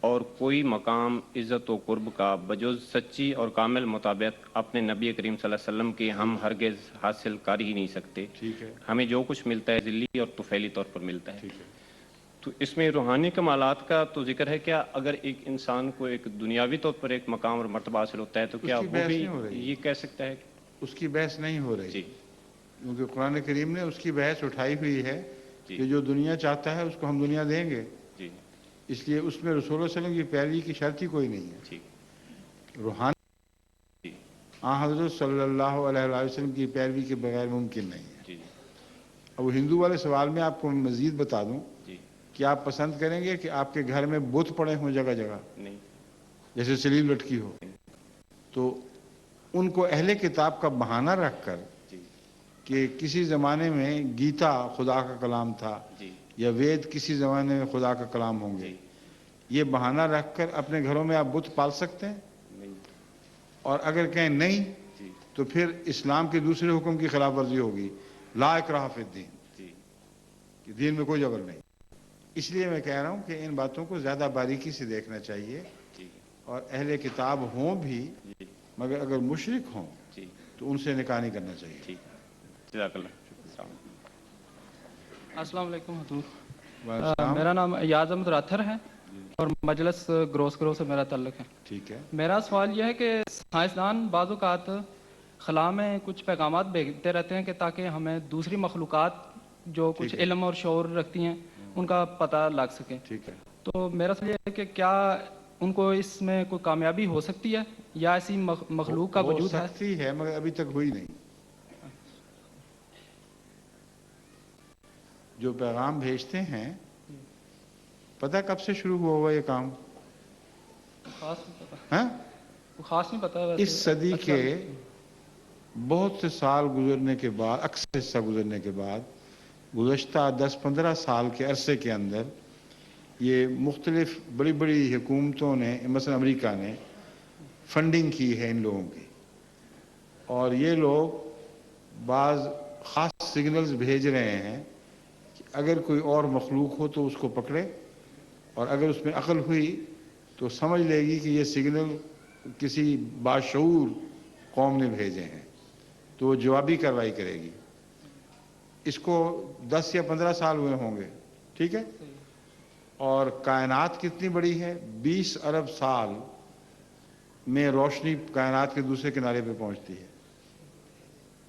اور کوئی مقام عزت و قرب کا بجز سچی اور کامل مطابق اپنے نبی کریم صلی اللہ علیہ وسلم کی ہم ہرگز حاصل کر ہی نہیں سکتے. ٹھیک ہے. ہمیں جو کچھ ملتا ہے ذلی اور طفیلی طور پر ملتا ہے. ٹھیک ہے. تو اس میں روحانی کمالات کا تو ذکر ہے. کیا اگر ایک انسان کو ایک دنیاوی طور پر ایک مقام اور مرتبہ حاصل ہوتا ہے تو کیا کی وہ بحث بھی نہیں ہو رہی. یہ کہہ سکتا ہے اس کی بحث نہیں ہو رہی. جی کیونکہ قرآن کریم نے اس کی بحث اٹھائی ہوئی ہے جی کہ جو دنیا چاہتا ہے اس کو ہم دنیا دیں گے. جی اس لیے اس میں رسول اللہ علیہ وسلم کی پیروی کی شرط ہی کوئی نہیں ہے. ٹھیک روحانی جی حضرت صلی اللہ علیہ وسلم کی پیروی کے بغیر ممکن نہیں ہے. جی اب ہندو والے سوال میں آپ کو مزید بتا دوں جی کہ آپ پسند کریں گے کہ آپ کے گھر میں بت پڑے ہوں جگہ جگہ نہیں جیسے سلیب لٹکی ہو، تو ان کو اہل کتاب کا بہانہ رکھ کر جی کہ کسی زمانے میں گیتا خدا کا کلام تھا جی یا وید کسی زمانے میں خدا کا کلام ہوں گے، جی یہ بہانہ رکھ کر اپنے گھروں میں آپ بت پال سکتے ہیں. نہیں اور اگر کہیں نہیں جی تو پھر اسلام کے دوسرے حکم کی خلاف ورزی ہوگی، لا اکراہ فی الدین، جی کہ دین میں کوئی جبر نہیں. اس لیے میں کہہ رہا ہوں کہ ان باتوں کو زیادہ باریکی سے دیکھنا چاہیے. جی اور اہل کتاب ہوں بھی جی مگر اگر مشرک ہوں جی تو ان سے نکاح نہیں کرنا چاہیے. ٹھیک ہے. جزاک اللہ. السلام علیکم. السلام علیکم حضور. وعلیکم السلام. میرا نام ایاز احمد راتھر ہے اور مجلس گروس گرو سے میرا تعلق ہے. ٹھیک ہے. میرا سوال یہ ہے کہ سائنسدان بعض اوقات خلا میں کچھ پیغامات بھیجتے رہتے ہیں کہ تاکہ ہمیں دوسری مخلوقات جو کچھ ٹھیک ہے. علم اور شعور رکھتی ہیں ان کا پتہ لگ سکے. ٹھیک ہے. تو میرا سوال یہ ہے کہ کیا ان کو اس میں کوئی کامیابی ہو سکتی ہے یا ایسی مخلوق کا وجود ہے؟ ہو سکتی ہے مگر ابھی تک ہوئی نہیں. جو پیغام بھیجتے ہیں پتہ کب سے شروع ہوا ہوا یہ کام؟ خاص نہیں پتا. ہاں؟ خاص نہیں پتا. اس صدی کے بہت سے سال گزرنے کے بعد، اکثر حصہ گزرنے کے بعد، گزشتہ 10-15 سال کے عرصے کے اندر یہ مختلف بڑی بڑی حکومتوں نے، مثلا امریکہ نے فنڈنگ کی ہے ان لوگوں کی، اور یہ لوگ بعض خاص سگنلز بھیج رہے ہیں کہ اگر کوئی اور مخلوق ہو تو اس کو پکڑے، اور اگر اس میں عقل ہوئی تو سمجھ لے گی کہ یہ سگنل کسی باشعور قوم نے بھیجے ہیں تو وہ جوابی کارروائی کرے گی. اس کو 10 یا 15 سال ہوئے ہوں گے. ٹھیک ہے. اور کائنات کتنی بڑی ہے؟ 20 ارب سال میں روشنی کائنات کے دوسرے کنارے پہ پہنچتی ہے.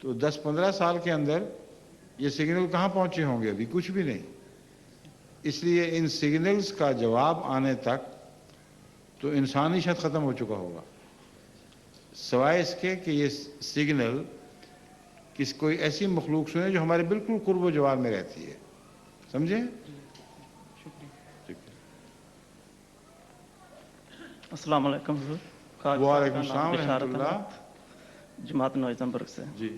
تو 10-15 سال کے اندر یہ سگنل کہاں پہنچے ہوں گے؟ ابھی کچھ بھی نہیں. اس لیے ان سگنلز کا جواب آنے تک تو انسانی شاید ختم ہو چکا ہوگا، سوائے اس کے کہ یہ سگنل کوئی ایسی مخلوق سنے جو ہمارے بالکل قرب و جوار میں رہتی ہے. سمجھے؟ السلام علیکم حضور. وعلیکم السلام ورحمۃ اللہ. جماعت نوائزمبرگ سے. جی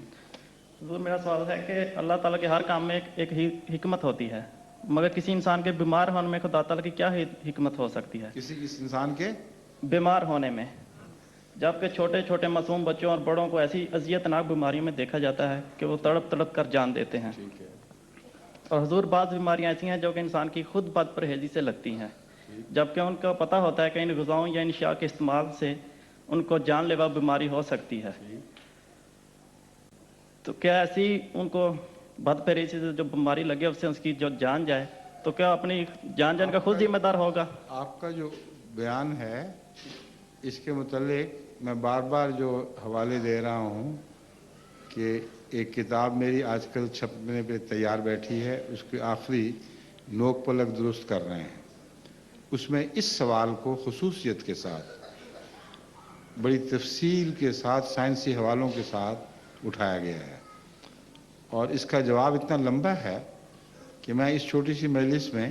حضور میرا سوال ہے کہ اللہ تعالیٰ کے ہر کام میں ایک حکمت ہوتی ہے، مگر کسی انسان کے بیمار ہونے میں خدا تعالیٰ کی کیا حکمت ہو سکتی ہے؟ کسی انسان کے بیمار ہونے میں، جبکہ چھوٹے چھوٹے معصوم بچوں اور بڑوں کو ایسی اذیت ناک بیماریوں میں دیکھا جاتا ہے کہ وہ تڑپ تڑپ کر جان دیتے ہیں. ٹھیک ہے. اور حضور بعض بیماریاں ایسی ہیں جو کہ انسان کی خود بد پرہیزی سے لگتی ہیں، جبکہ ان کو پتہ ہوتا ہے کہ ان غذاؤں یا ان اشیاء کے استعمال سے ان کو جان لیوا بیماری ہو سکتی ہے. تو کیا ایسی ان کو بد پرہیزی سے جو بیماری لگے اس سے اس کی جو جان جائے تو کیا اپنی جان کا خود ذمہ دار ہوگا؟ آپ کا جو بیان ہے اس کے متعلق میں بار بار جو حوالے دے رہا ہوں کہ ایک کتاب میری آج کل چھپنے پہ تیار بیٹھی ہے، اس کی آخری نوک پلک درست کر رہے ہیں. اس میں اس سوال کو خصوصیت کے ساتھ، بڑی تفصیل کے ساتھ، سائنسی حوالوں کے ساتھ اٹھایا گیا ہے، اور اس کا جواب اتنا لمبا ہے کہ میں اس چھوٹی سی مجلس میں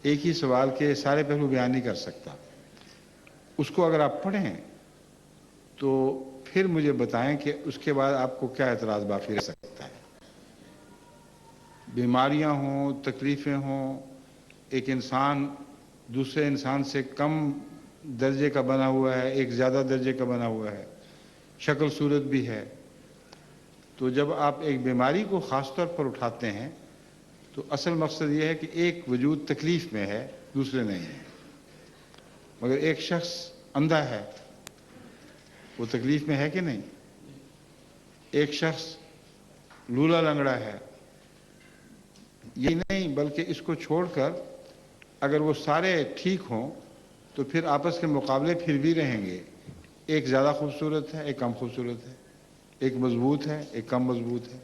ایک ہی سوال کے سارے پہلو بیان نہیں کر سکتا. اس کو اگر آپ پڑھیں تو پھر مجھے بتائیں کہ اس کے بعد آپ کو کیا اعتراض باقی رہ سکتا ہے. بیماریاں ہوں، تکلیفیں ہوں، ایک انسان दूसरे इंसान से कम दर्जे का बना हुआ है, एक ज़्यादा दर्जे का बना हुआ है, शक्ल सूरत भी है। तो जब आप एक बीमारी को ख़ास तौर पर उठाते हैं तो असल मकसद ये है कि एक वजूद तकलीफ़ में है, दूसरे नहीं है। मगर एक शख्स अंधा है, वो तकलीफ़ में है कि नहीं? एक शख्स लूला लंगड़ा है, ये नहीं बल्कि इसको छोड़कर अगर वो सारे ठीक हों तो फिर आपस के मुकाबले फिर भी रहेंगे। एक ज़्यादा खूबसूरत है, एक कम खूबसूरत है, एक मजबूत है, एक कम मजबूत है,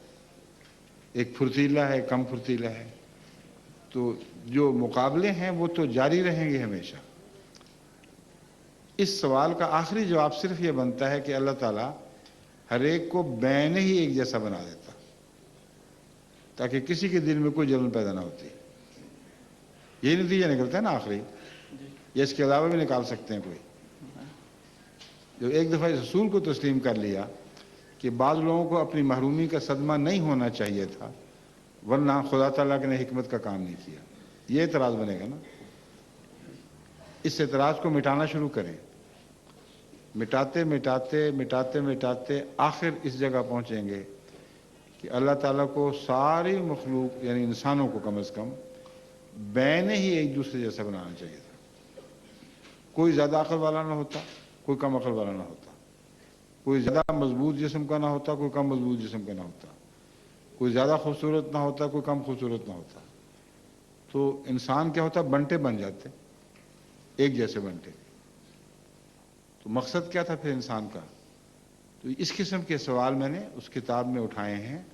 एक फुर्तीला है, एक कम फुर्तीला है। तो जो मुकाबले हैं वो तो जारी रहेंगे हमेशा। इस सवाल का आखिरी जवाब सिर्फ ये बनता है कि अल्लाह ताला हर एक को बैन ही एक जैसा बना देता, ताकि किसी के दिल में कोई जलन पैदा ना होती। यही नतीजा निकलता है ना आखिरी, या इसके अलावा भी निकाल सकते हैं कोई। जो एक दफ़ा इस असूल को तस्लीम कर लिया कि बाद लोगों को अपनी महरूमी का सदमा नहीं होना चाहिए था, वरना खुदा ताला ने हिकमत का काम नहीं किया, ये एतराज़ बनेगा ना। इस एतराज़ को मिटाना शुरू करें। मिटाते मिटाते मिटाते मिटाते आखिर इस जगह पहुँचेंगे कि अल्लाह ताला को सारी मखलूक यानी इंसानों को कम अज़ कम बैन ही एक दूसरे जैसा बनाना चाहिए था। कोई ज़्यादा अक्ल वाला ना होता, कोई कम अक्ल वाला ना होता, कोई ज़्यादा मजबूत जिस्म का ना होता, कोई कम मजबूत जिस्म का ना होता, कोई ज़्यादा खूबसूरत ना होता, कोई कम खूबसूरत ना होता। तो इंसान क्या होता, बंटे बन जाते, एक जैसे बंटे। तो मकसद क्या था फिर इंसान का? तो इस किस्म के सवाल मैंने उस किताब में उठाए हैं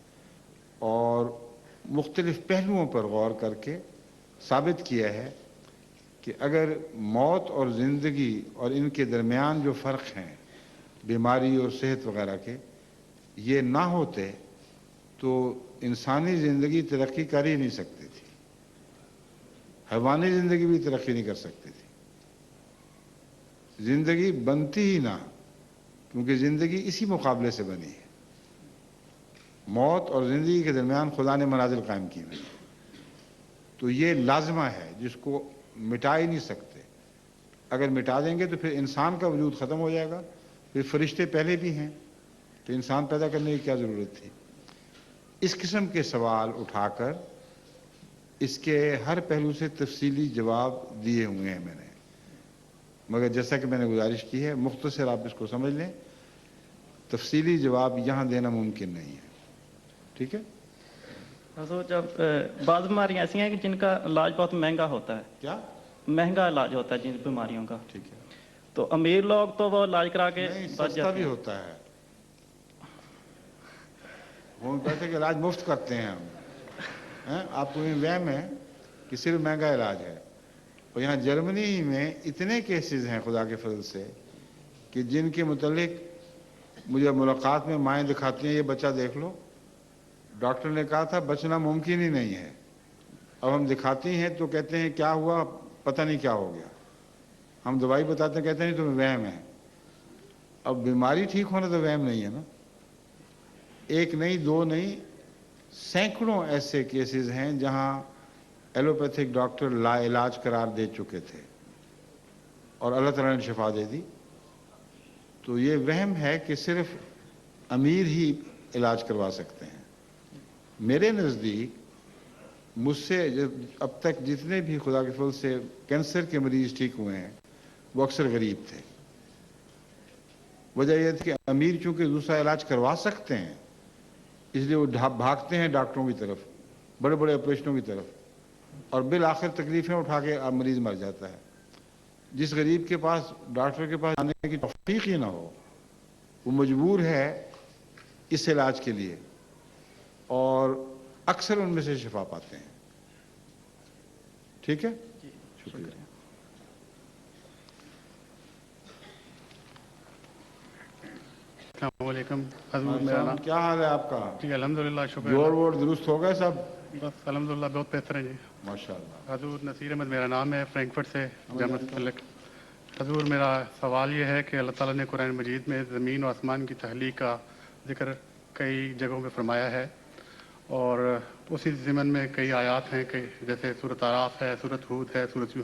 और मुख्तलिफ पहलुओं पर गौर करके साबित किया है कि अगर मौत और ज़िंदगी और इनके दरमियान जो फ़र्क हैं, बीमारी और सेहत वगैरह के, ये ना होते तो इंसानी ज़िंदगी तरक्की कर ही नहीं सकती थी, हैवानी ज़िंदगी भी तरक्की नहीं कर सकती थी, ज़िंदगी बनती ही ना, क्योंकि ज़िंदगी इसी मुकाबले से बनी है। मौत और ज़िंदगी के दरमियान खुदा ने मनाजिल कायम की हुई है। तो ये लाजमा है जिसको मिटा ही नहीं सकते। अगर मिटा देंगे तो फिर इंसान का वजूद ख़त्म हो जाएगा, फिर फरिश्ते पहले भी हैं, तो इंसान पैदा करने की क्या ज़रूरत थी? इस किस्म के सवाल उठाकर इसके हर पहलू से तफसीली जवाब दिए हुए हैं मैंने, मगर जैसा कि मैंने गुजारिश की है मुख्तसर आप इसको समझ लें, तफसीली जवाब यहाँ देना मुमकिन नहीं है। ठीक है? हजूर, जब बाज़ बीमारियाँ ऐसी हैं कि जिनका इलाज बहुत महंगा होता है, क्या महंगा इलाज होता है जिन बीमारियों का, ठीक है, तो अमीर लोग तो वो इलाज करा के नहीं, बच सस्ता जाते भी हैं। होता है। होम्योपैथिक इलाज मुफ्त करते हैं हम, हैं? आपको ये वहम है कि सिर्फ महंगा इलाज है। और यहाँ जर्मनी में इतने केसेस हैं खुदा के फजल से कि जिनके मुतल्लिक मुझे मुलाकात में माएँ दिखाती हैं, ये बच्चा देख लो, डॉक्टर ने कहा था बचना मुमकिन ही नहीं है। अब हम दिखाती हैं तो कहते हैं क्या हुआ, पता नहीं क्या हो गया। हम दवाई बताते हैं, कहते नहीं तुम्हें वहम है। अब बीमारी ठीक होना तो वहम नहीं है ना। एक नहीं, दो नहीं, सैकड़ों ऐसे केसेस हैं जहां एलोपैथिक डॉक्टर लाइलाज करार दे चुके थे और अल्लाह ताला ने शिफा दे दी। तो ये वहम है कि सिर्फ अमीर ही इलाज करवा सकते हैं। मेरे नज़दीक मुझसे अब तक जितने भी खुदा के फजल से कैंसर के मरीज ठीक हुए हैं वो अक्सर गरीब थे। वजह यह थी कि अमीर चूंकि दूसरा इलाज करवा सकते हैं इसलिए वो भागते हैं डॉक्टरों की तरफ, बड़े बड़े ऑपरेशनों की तरफ, और बिल आखिर तकलीफ़ें उठा के मरीज़ मर जाता है। जिस गरीब के पास डॉक्टर के पास जाने की तौफीक ही ना हो वो मजबूर है इस इलाज के लिए, और अक्सर उनमें से शिफा पाते हैं। ठीक है, शुक्रिया। अस्सलामुअलैकुम हज़ूर, मेरा नाम क्या हाल है आपका? जी अल्हम्दुलिल्लाह, शुक्र जोड़ वोड़ दुरुस्त हो गए सब? बस अल्हम्दुलिल्लाह बहुत बेहतर है जी माशाअल्लाह। हज़ूर। नसीर अहमद मेरा नाम है, फ्रैंकफर्ट से जमत मुतल्लिक। हज़ूर, मेरा सवाल ये है कि अल्लाह ताला ने कुरान मजीद में ज़मीन और आसमान की तख्लीक का जिक्र कई जगहों पे फरमाया है, और उसी ज़िमन में कई आयात हैं, कई जैसे सूरत आराफ है, सूरत हूद है, सूरत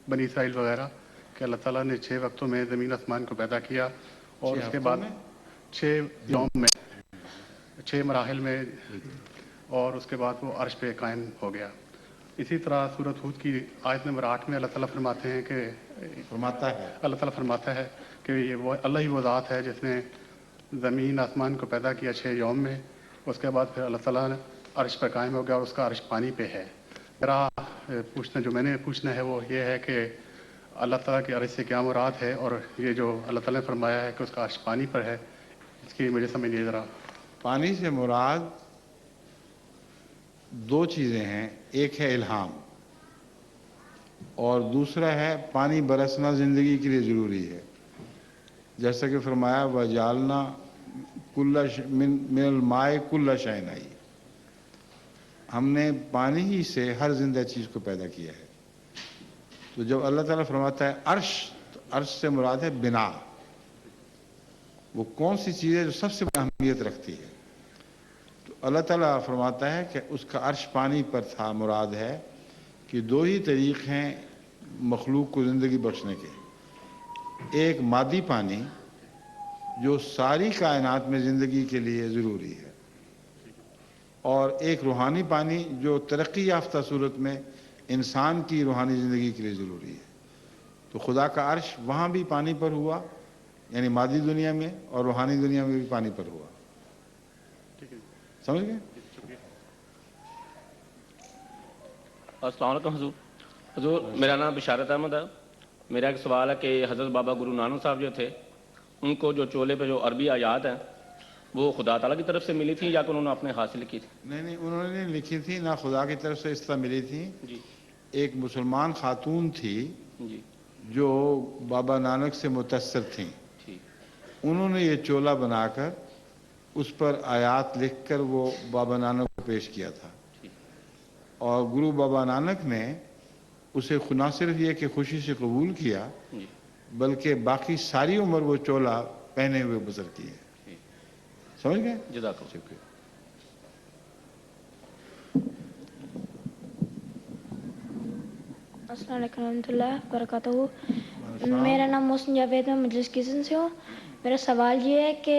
बनी इसराइल वगैरह कि अल्लाह ताला ने 6 वक्तों में ज़मीन आसमान को पैदा किया और छह उसके हफ्तों बाद में? 6 यौम में 6 मराहिल में और उसके बाद वो अर्श पे कायम हो गया। इसी तरह सूरत हूद की आयत नंबर 8 में अल्लाह ताला फरमाते हैं कि अल्लाह ताला फरमाता है कि ये वो अल्लाह ही वो ज़ात है जिसने ज़मीन आसमान को पैदा किया 6 यौम में, उसके बाद फिर अल्लाह ताला ने अर्श पर कायम हो गया और उसका अर्श पानी पे है। मेरा जो मैंने पूछना है वो ये है कि अल्लाह ताला के अर्श से क्या मुराद है और ये जो अल्लाह ताला ने फरमाया है कि उसका अर्श पानी पर है, इसकी मुझे समझ नहीं ज़रा। पानी से मुराद दो चीज़ें हैं, एक है इल्हाम और दूसरा है पानी बरसना ज़िंदगी के लिए ज़रूरी है। जैसा कि फरमाया वजालना मिनल माए कुल्ला शैइन आई, हमने पानी ही से हर जिंदा चीज़ को पैदा किया है। तो जब अल्लाह ताला फरमाता है अर्श, तो अर्श से मुराद है बिना, वो कौन सी चीज़ है जो सबसे बड़ी अहमियत रखती है। तो अल्लाह ताला फरमाता है कि उसका अर्श पानी पर था, मुराद है कि दो ही तरीक़ हैं मखलूक को ज़िंदगी बख्शने के, एक मादी पानी जो सारी कायनात में ज़िंदगी के लिए ज़रूरी है और एक रूहानी पानी जो तरक्की याफ्ता सूरत में इंसान की रूहानी ज़िंदगी के लिए ज़रूरी है। तो खुदा का अर्श वहाँ भी पानी पर हुआ, यानी मादी दुनिया में, और रूहानी दुनिया में भी पानी पर हुआ। समझ गए? अस्सलाम वालेकुम हुजूर। हुजूर, मेरा नाम बिशारत अहमद है। मेरा एक सवाल है कि हज़रत बाबा गुरु नानक साहब जो थे, उनको जो चोले पे जो अरबी आयात हैं वो खुदा ताला की तरफ से मिली थी या कि उन्होंने अपने हासिल की थी? नहीं, उन्होंने नहीं लिखी थी, ना खुदा की तरफ से इस तरह मिली थी जी एक मुसलमान खातून थी जी जो बाबा नानक से मुतस्सर थी, ठीक। उन्होंने ये चोला बनाकर उस पर आयात लिखकर वो बाबा नानक को पेश किया था और गुरु बाबा नानक ने उसे न सिर्फ ये कि खुशी से कबूल किया जी बल्कि बाकी सारी उम्र वो चोला पहने हुए गुजर की है। समझ गए? जज़ाकल्लाह। अस्सलाम वालेकुम रहमतुल्लाह बरकातहू। मेरा नाम मोहसिन जावेद है, मजलिस किचन से हूँ। मेरा सवाल ये है कि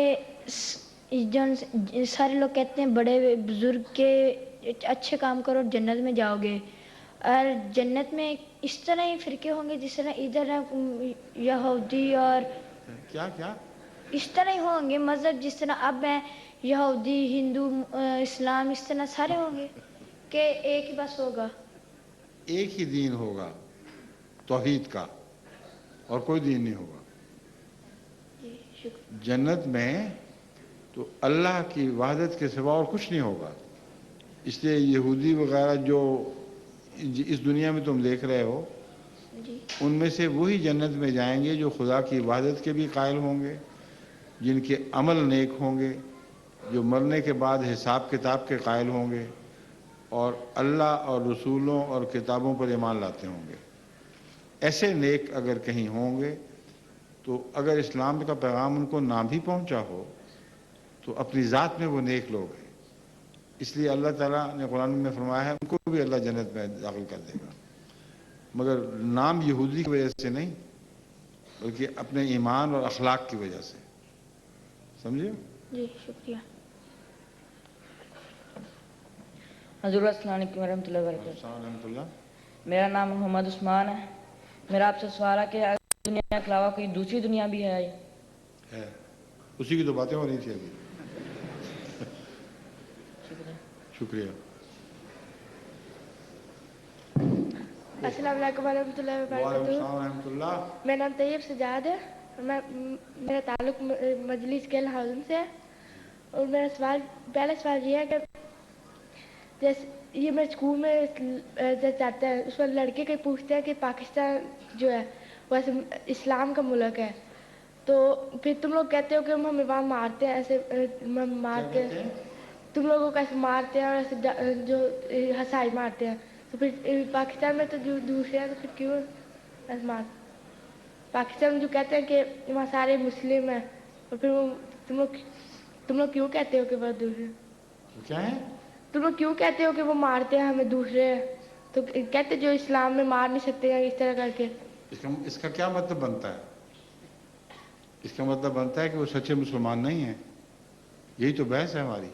जो सारे लोग कहते हैं बड़े बुजुर्ग के अच्छे काम करो जन्नत में जाओगे, और जन्नत में इस तरह ही फिरके होंगे जिस तरह इधर यहूदी और क्या क्या इस तरह ही होंगे मज़हब जिस तरह अब है यहूदी हिंदू इस्लाम, इस तरह सारे होंगे कि एक ही बस होगा? एक ही दीन होगा तौहीद का और कोई दीन नहीं होगा। जन्नत में तो अल्लाह की वहदत के सिवा और कुछ नहीं होगा। इसलिए यहूदी वगैरह जो इस दुनिया में तुम देख रहे हो उनमें से वही जन्नत में जाएंगे जो खुदा की इबादत के भी कायल होंगे, जिनके अमल नेक होंगे, जो मरने के बाद हिसाब किताब के कायल होंगे और अल्लाह और रसूलों और किताबों पर ईमान लाते होंगे। ऐसे नेक अगर कहीं होंगे तो अगर इस्लाम का पैगाम उनको ना भी पहुंचा हो तो अपनी ज़ात में वो नेक लोग हैं। इसलिए अल्लाह ताला ने कुरान में फरमाया है उनको भी अल्लाह जन्नत में दाखिल कर देगा, मगर नाम यहूदी की वजह से नहीं बल्कि अपने ईमान और अखलाक की वजह से। समझे? जी शुक्रिया। हज़ूर अस्सलाम वालेकुम रहमतुल्लाहि व बरकातहू। मेरा नाम मोहम्मद उस्मान है। मेरा आपसे सवाल है कि दुनिया के अलावा कोई दूसरी दुनिया भी है? उसी की तो बातें हो रही थी अभी। शुक्रिया। अस्सलाम वालेकुम रहमतुल्लाहि व बरकातहू। मेरा नाम तैयब सजाद है और मेरा ताल्लुक मजलिस के हाउस से है। और मेरा सवाल पहला सवाल ये है कि जैसे ये मेरे स्कूल में जैसे जाते हैं उसमें लड़के कहीं पूछते हैं कि पाकिस्तान जो है वैसे इस्लाम का मुल्क है, तो फिर तुम लोग कहते हो कि हम हमें वहाँ मारते हैं, ऐसे मारते हैं, तुम लोगों को ऐसे मारते हैं और ऐसे जो हसाई मारते हैं, तो फिर पाकिस्तान में तो जो दूसरे हैं तो फिर क्यों ऐसे मार? पाकिस्तान में जो कहते हैं कि वहाँ सारे मुस्लिम हैं और फिर वो तुम लोग क्यों कहते हो कि वो दूसरे क्या है? तुम लोग क्यों कहते हो कि वो मारते हैं हमें दूसरे, तो तो कहते जो इस्लाम में मार नहीं सकते या इस तरह करके। इसका क्या मतलब बनता है? इसका मतलब बनता है कि वो सच्चे मुसलमान नहीं हैं। यही तो बहस है हमारी।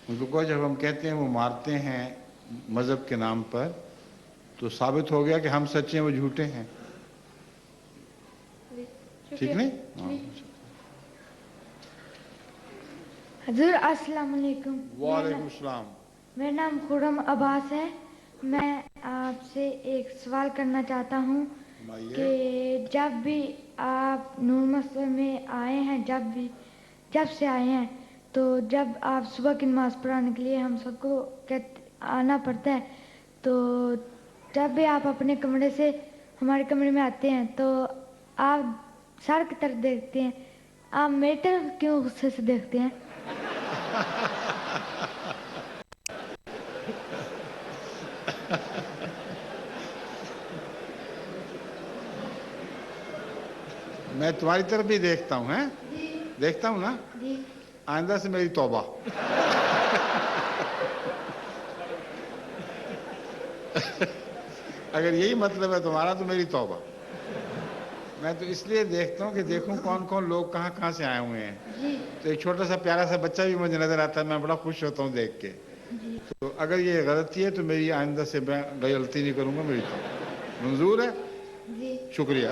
उनको कहो जब हम कहते हैं वो मारते हैं मज़हब के नाम पर, तो साबित हो गया कि हम सच्चे हैं वो झूठे हैं। ठीक नहीं? हजूर अस्सलाम वालेकुम। वालेकुम सलाम। मेरा नाम खुरम अब्बास है। मैं आपसे एक सवाल करना चाहता हूँ कि जब भी आप नूर मस्जिद में आए हैं, जब से आए हैं, तो जब आप सुबह की नमाज़ पढ़ाने के लिए हम सबको आना पड़ता है, तो जब भी आप अपने कमरे से हमारे कमरे में आते हैं तो आप सर की तरफ देखते हैं। आप मेरी तरफ क्यों गुस्से से देखते हैं? मैं तुम्हारी तरफ भी देखता हूँ, हैं? देखता हूँ ना? आइंदा से मेरी तौबा। अगर यही मतलब है तुम्हारा तो मेरी तौबा। मैं तो इसलिए देखता हूँ कि देखूं कौन कौन लोग कहाँ कहाँ से आए हुए हैं। तो एक छोटा सा प्यारा सा बच्चा भी मुझे नजर आता है, मैं बड़ा खुश होता हूँ देख के। तो अगर ये गलती है तो मेरी आइंदा से मैं गलती नहीं करूँगा, मेरी तौबा। मंजूर है? शुक्रिया।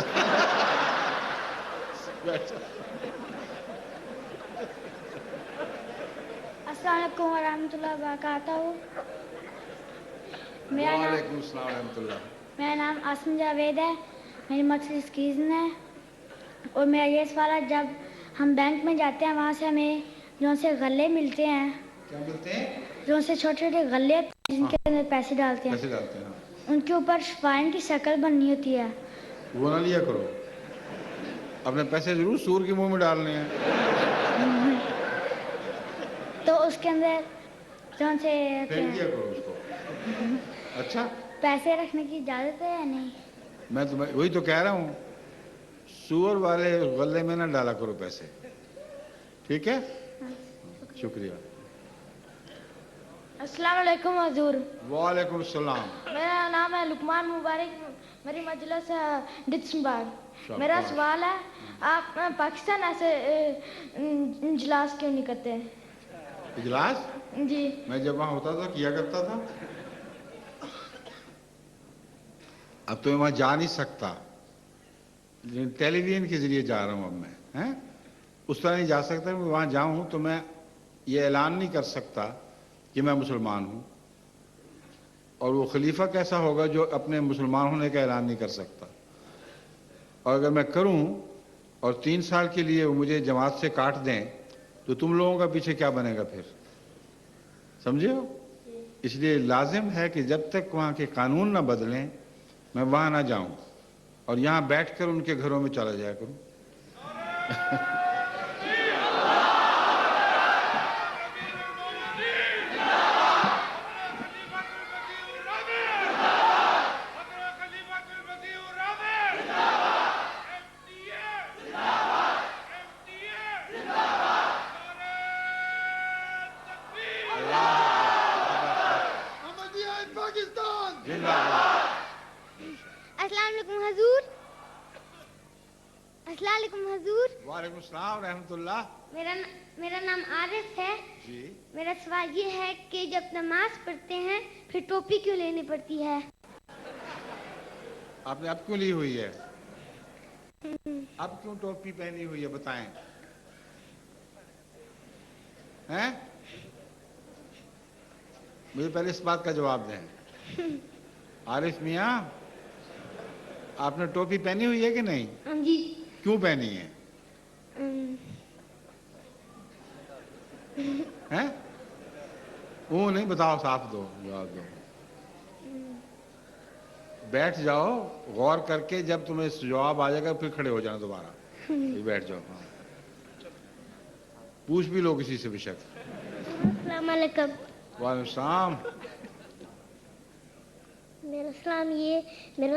अस्सलाम वालेकुम वरहमतुल्लाहि वबरकातुहू। वालेकुम अस्सलाम वरहमतुल्लाह। मेरा नाम आसम जावेद है। मेरी मक्सद स्कीज़न है। और मेरा ये सवाल है, जब हम बैंक में जाते हैं वहाँ से हमें जो से गल्ले मिलते हैं, क्या मिलते हैं? जो से छोटे छोटे गल्ले जिनके अंदर पैसे डालते हैं, उनके ऊपर शफाइन की शक्ल बननी होती है। वो ना लिया करो, अपने पैसे जरूर सूर के मुंह में डालने हैं। तो उसके अंदर जो से फेंक दिया करो उसको। अच्छा, पैसे रखने की इजाज़त है या नहीं? मैं तो वही तो कह रहा हूँ, सूअर वाले गले में ना डाला करो पैसे। ठीक है? शुक्रिया। अस्सलाम वालेकुम हजूर। वालेकुम सलाम। मेरा नाम है लुकमान मुबारक, मेरी मजलिस है डिस्टनबर्ग। मेरा सवाल है, आप पाकिस्तान ऐसे इजलास क्यों नहीं करते? इजलास? जी। मैं जब वहाँ होता था किया करता था। अब तो मैं वहाँ जा नहीं सकता, लेकिन टेलीविजन के जरिए जा रहा हूँ अब मैं, हैं? उस तरह नहीं जा सकता। मैं वहाँ जाऊँ तो मैं ये ऐलान नहीं कर सकता कि मैं मुसलमान हूँ, और वो खलीफा कैसा होगा जो अपने मुसलमान होने का ऐलान नहीं कर सकता। और अगर मैं करूँ और 3 साल के लिए वो मुझे जमात से काट दें, तो तुम लोगों का पीछे क्या बनेगा फिर? समझे हो? इसलिए लाजिम है कि जब तक वहाँ के कानून ना बदलें मैं वहाँ ना जाऊँ, और यहाँ बैठकर उनके घरों में चला जाया करूँ। वालेकुम सलाम रहमतुल्लाह। मेरा नाम आरिफ है जी। मेरा सवाल ये है कि जब नमाज पढ़ते हैं फिर टोपी क्यों लेनी पड़ती है? आपने अब क्यों ली हुई है? अब क्यों टोपी पहनी हुई है बताएं? हैं? मुझे पहले इस बात का जवाब दें। आरिफ मियाँ, आपने टोपी पहनी हुई है कि नहीं? हाँ जी। क्यों पहनी है? हैं? वो नहीं, बताओ, साफ दो जवाब दो। बैठ जाओ, गौर करके जब तुम्हें जवाब आ जाएगा फिर खड़े हो जाना दोबारा, बैठ जाओ। हाँ। पूछ भी लो किसी से बेशक। अस्सलाम वालेकुम। वालेकुम सलाम। मेरा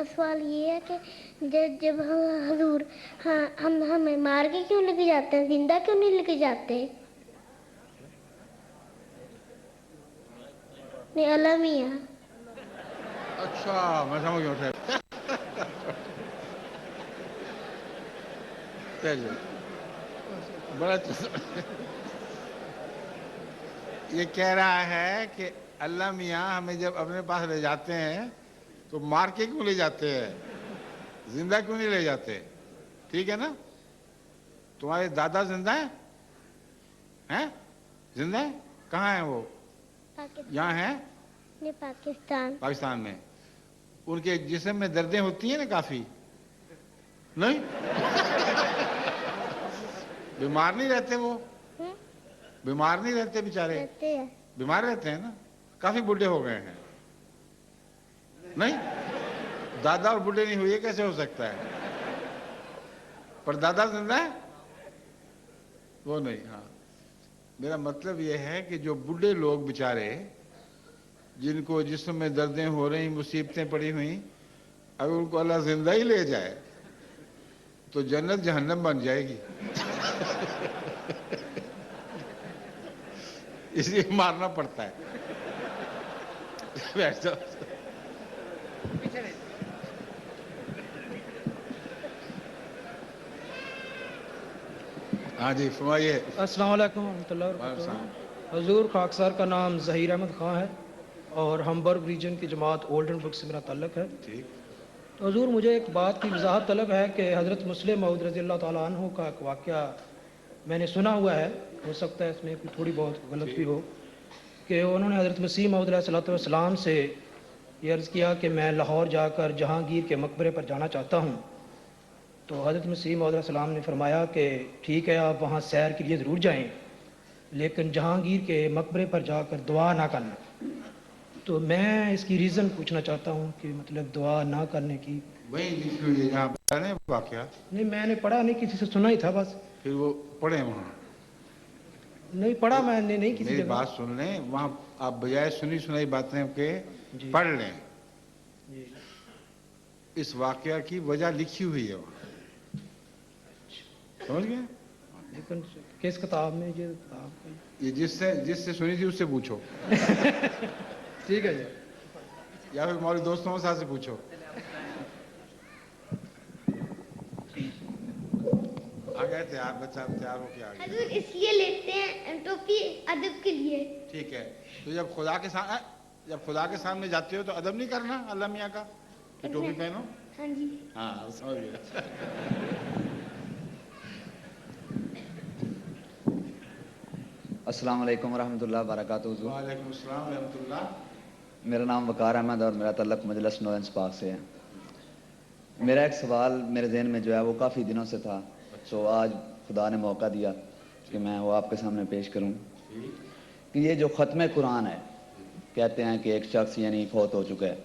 सवाल ये है कि जब हम हजूर हम हमें मार के क्यों लेके जाते हैं, जिंदा क्यों नहीं लेके जाते? नहीं अलमिया। اچھا میں سمجھ گیا صاحب. چلیے بڑا اچھا. یہ کہہ رہا ہے کہ اللہ میاں ہمیں جب اپنے پاس لے جاتے ہیں تو مار کے کیوں لے جاتے ہیں, زندہ کیوں نہیں لے جاتے؟ ٹھیک ہے نا؟ تمہارے دادا زندہ ہیں؟ زندہ ہیں؟ کہاں ہیں وہ؟ یہاں ہیں پاکستان میں. ان کے جسم میں دردیں ہوتی ہیں نا کافی؟ نہیں بیمار نہیں رہتے وہ؟ بیمار نہیں رہتے بیچارے؟ بیمار رہتے ہیں نا, کافی بڈھے ہو گئے ہیں. نہیں دادا اور بڈھے نہیں ہوئے, کیسے ہو سکتا ہے؟ پر دادا زندہ ہے وہ نہیں. ہاں میرا مطلب یہ ہے کہ جو بڈھے لوگ بیچارے جن کو جسم میں دردیں ہو رہی, مصیبتیں پڑی ہوئیں, اگر ان کو اللہ زندہ ہی لے جائے تو جنت جہنم بن جائے گی. اس لیے مارنا پڑتا ہے. ہاں جی فرمائیے. السلام علیکم ورحمۃ اللہ وبرکاتہ. حضور خاکسار کا نام ظہیر احمد خان ہے اور ہمبرگ ریجن کی جماعت اولڈن برگ سے میرا تعلق ہے. تو حضور مجھے ایک بات کی وضاحت طلب ہے کہ حضرت مسلم موعود رضی اللہ تعالیٰ عنہ کا ایک واقعہ میں نے سنا ہوا ہے, ہو سکتا ہے اس میں تھوڑی بہت غلط بھی ہو, کہ انہوں نے حضرت مسیح موعود علیہ السلام سے یہ عرض کیا کہ میں لاہور جا کر جہانگیر کے مقبرے پر جانا چاہتا ہوں. تو حضرت مسیح موعود علیہ السلام نے فرمایا کہ ٹھیک ہے آپ وہاں سیر کے لیے ضرور جائیں, لیکن جہانگیر کے مقبرے پر جا کر دعا نہ کرنا. تو میں اس کی ریزن پوچھنا چاہتا ہوں کہ مطلب دعا نہ کرنے کی. وہی لکھی ہوئی ہے جہاں پڑھنے واقعہ. نہیں میں نے پڑھا نہیں, کسی سے سنا ہی تھا بس. پھر وہ پڑھیں وہاں. نہیں پڑھا میں نے, نہیں کسی میری جگہ. بات سن لیں, وہاں آپ بجائے سنی سنائی باتیں کے پڑھ لیں. اس واقعہ کی وجہ لکھی ہوئی ہے وہاں, سمجھ گئے؟ لیکن کس کتاب میں یہ کتاب؟ یہ جس سے سنی تھی اس سے پوچھو. ٹھیک ہے جی. یا پھر ہمارے دوستوں کے ساتھ سے پوچھو. آ گئے تیار, بچہ تیار ہو کے آ گیا. حضور اس لیے لیتے ہیں ٹوپی ادب کے لیے. ٹھیک ہے, تو جب خدا کے سامنے جاتے ہو تو ادب نہیں کرنا اللہ میاں کا کہ ٹوپی پہنو؟ ہاں جی. ہاں سمجھ گیا. السلام علیکم ورحمۃ اللہ وبرکاتہ. وعلیکم السلام ورحمۃ اللہ. میرا نام وقار احمد اور میرا تعلق مجلس نورنس پاک سے ہے. میرا ایک سوال میرے ذہن میں جو ہے وہ کافی دنوں سے تھا, تو آج خدا نے موقع دیا کہ میں وہ آپ کے سامنے پیش کروں. کہ یہ جو ختم قرآن ہے, کہتے ہیں کہ ایک شخص یعنی فوت ہو چکا ہے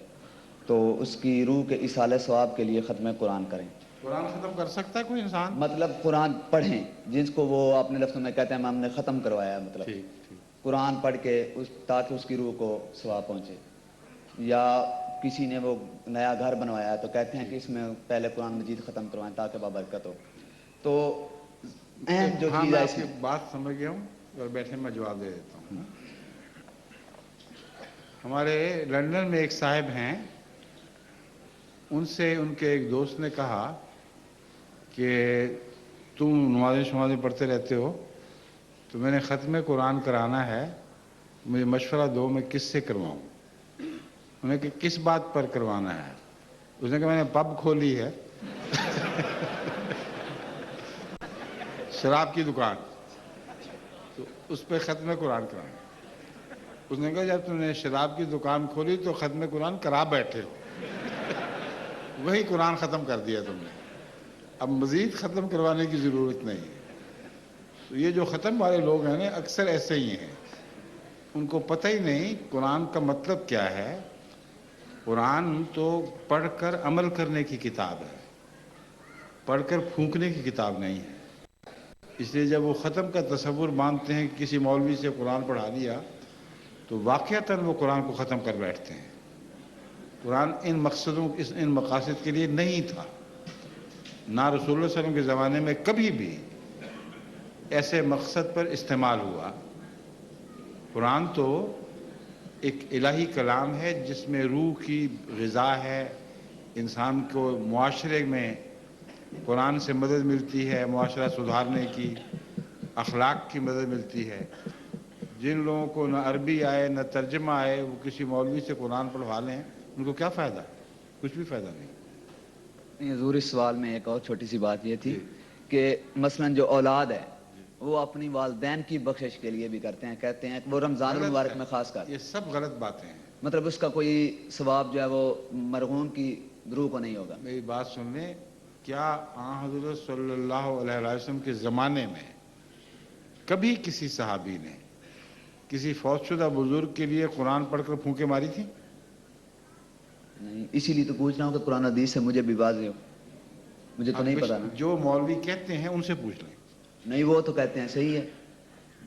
تو اس کی روح کے اصالہ ثواب کے لیے ختم قرآن کریں. قرآن ختم کر سکتا ہے کوئی انسان؟ مطلب قرآن پڑھیں جس کو وہ اپنے لفظوں میں کہتے ہیں ہم نے ختم کروایا ہے, مطلب قرآن پڑھ کے تاکہ اس کی روح کو ثواب پہنچے. یا کسی نے وہ نیا گھر بنوایا ہے تو کہتے ہیں کہ اس میں پہلے قرآن مجید ختم کروائیں تاکہ بابرکت ہو. تو اہم جو چیز ہے, اس کی بات سمجھ گیا ہوں اور بیٹھے میں جواب دے دیتا ہوں. ہمارے لندن میں ایک صاحب ہیں, ان سے ان کے ایک دوست نے کہا کہ تم نمازیں پڑھتے رہتے ہو تو میں نے ختم قرآن کرانا ہے, مجھے مشورہ دو میں کس سے کرواؤں. انہوں نے کہ کس بات پر کروانا ہے؟ اس نے کہا میں نے پب کھولی ہے شراب کی دکان, تو اس پہ ختم قرآن کرانا. اس نے کہا جب تم نے شراب کی دکان کھولی تو ختم قرآن کرا بیٹھے, وہی قرآن ختم کر دیا تم نے, اب مزید ختم کروانے کی ضرورت نہیں ہے. تو یہ جو ختم والے لوگ ہیں نا اکثر ایسے ہی ہیں, ان کو پتہ ہی نہیں قرآن کا مطلب کیا ہے. قرآن تو پڑھ کر عمل کرنے کی کتاب ہے, پڑھ کر پھونکنے کی کتاب نہیں ہے. اس لیے جب وہ ختم کا تصور مانتے ہیں کہ کسی مولوی سے قرآن پڑھا دیا تو واقعتاً وہ قرآن کو ختم کر بیٹھتے ہیں. قرآن ان مقاصد کے لیے نہیں تھا, نہ رسول اللہ صلی اللہ علیہ وسلم کے زمانے میں کبھی بھی ایسے مقصد پر استعمال ہوا. قرآن تو ایک الہی کلام ہے جس میں روح کی غذا ہے، انسان کو معاشرے میں قرآن سے مدد ملتی ہے، معاشرہ سدھارنے کی، اخلاق کی مدد ملتی ہے۔ جن لوگوں کو نہ عربی آئے نہ ترجمہ آئے وہ کسی مولوی سے قرآن پڑھوا لیں، ان کو کیا فائدہ؟ کچھ بھی فائدہ نہیں۔ حضور اس سوال میں ایک اور چھوٹی سی بات یہ تھی کہ مثلا جو اولاد ہے وہ اپنی والدین کی بخشش کے لیے بھی کرتے ہیں، کہتے ہیں کہ وہ رمضان المبارک میں خاص کر، یہ سب غلط باتیں ہیں۔ مطلب اس کا کوئی ثواب جو ہے وہ مرحوم کی روح کو نہیں ہوگا۔ میری بات سن لیں، کیا آن حضرت صلی اللہ علیہ وسلم کے زمانے میں کبھی کسی صحابی نے کسی فوت شدہ بزرگ کے لیے قرآن پڑھ کر پھونکے ماری تھی؟ نہیں، اسی لیے تو پوچھ رہا ہوں کہ قرآن حدیث سے مجھے بھی واضح ہو، مجھے تو نہیں پتا نا۔ جو مولوی کہتے ہیں ان سے پوچھ لیں۔ نہیں، وہ تو کہتے ہیں صحیح ہے۔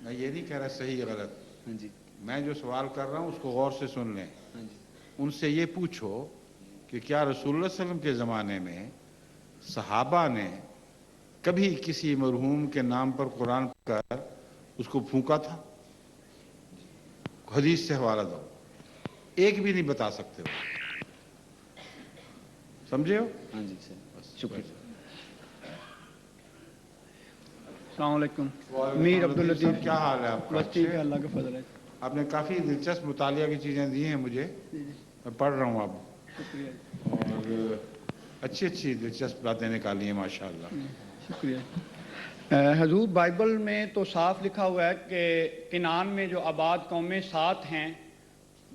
میں یہ نہیں کہہ رہا صحیح ہے غلط، ہاں جی، میں جو سوال کر رہا ہوں اس کو غور سے سن لیں۔ ہاں جی، ان سے یہ پوچھو کہ کیا رسول اللہ صلی اللہ علیہ وسلم کے زمانے میں صحابہ نے کبھی کسی مرحوم کے نام پر قرآن پڑھ کر اس کو پھونکا تھا؟ حدیث سے حوالہ دو، ایک بھی نہیں بتا سکتے ہو، سمجھے ہو؟ ہاں جی سر، شکریہ۔ السلام علیکم، میر عبداللطیف، کیا حال ہے آپ کا؟ بس ٹھیک ہے، اللہ کا فضل ہے۔ آپ نے کافی دلچسپ مطالعہ کی چیزیں دی ہیں مجھے، میں پڑھ رہا ہوں اب، شکریہ، اور اچھی اچھی دلچسپ باتیں نکالی ہیں ماشاءاللہ۔ شکریہ۔ حضور بائبل میں تو صاف لکھا ہوا ہے کہ کنعان میں جو آباد قومیں 7 ہیں،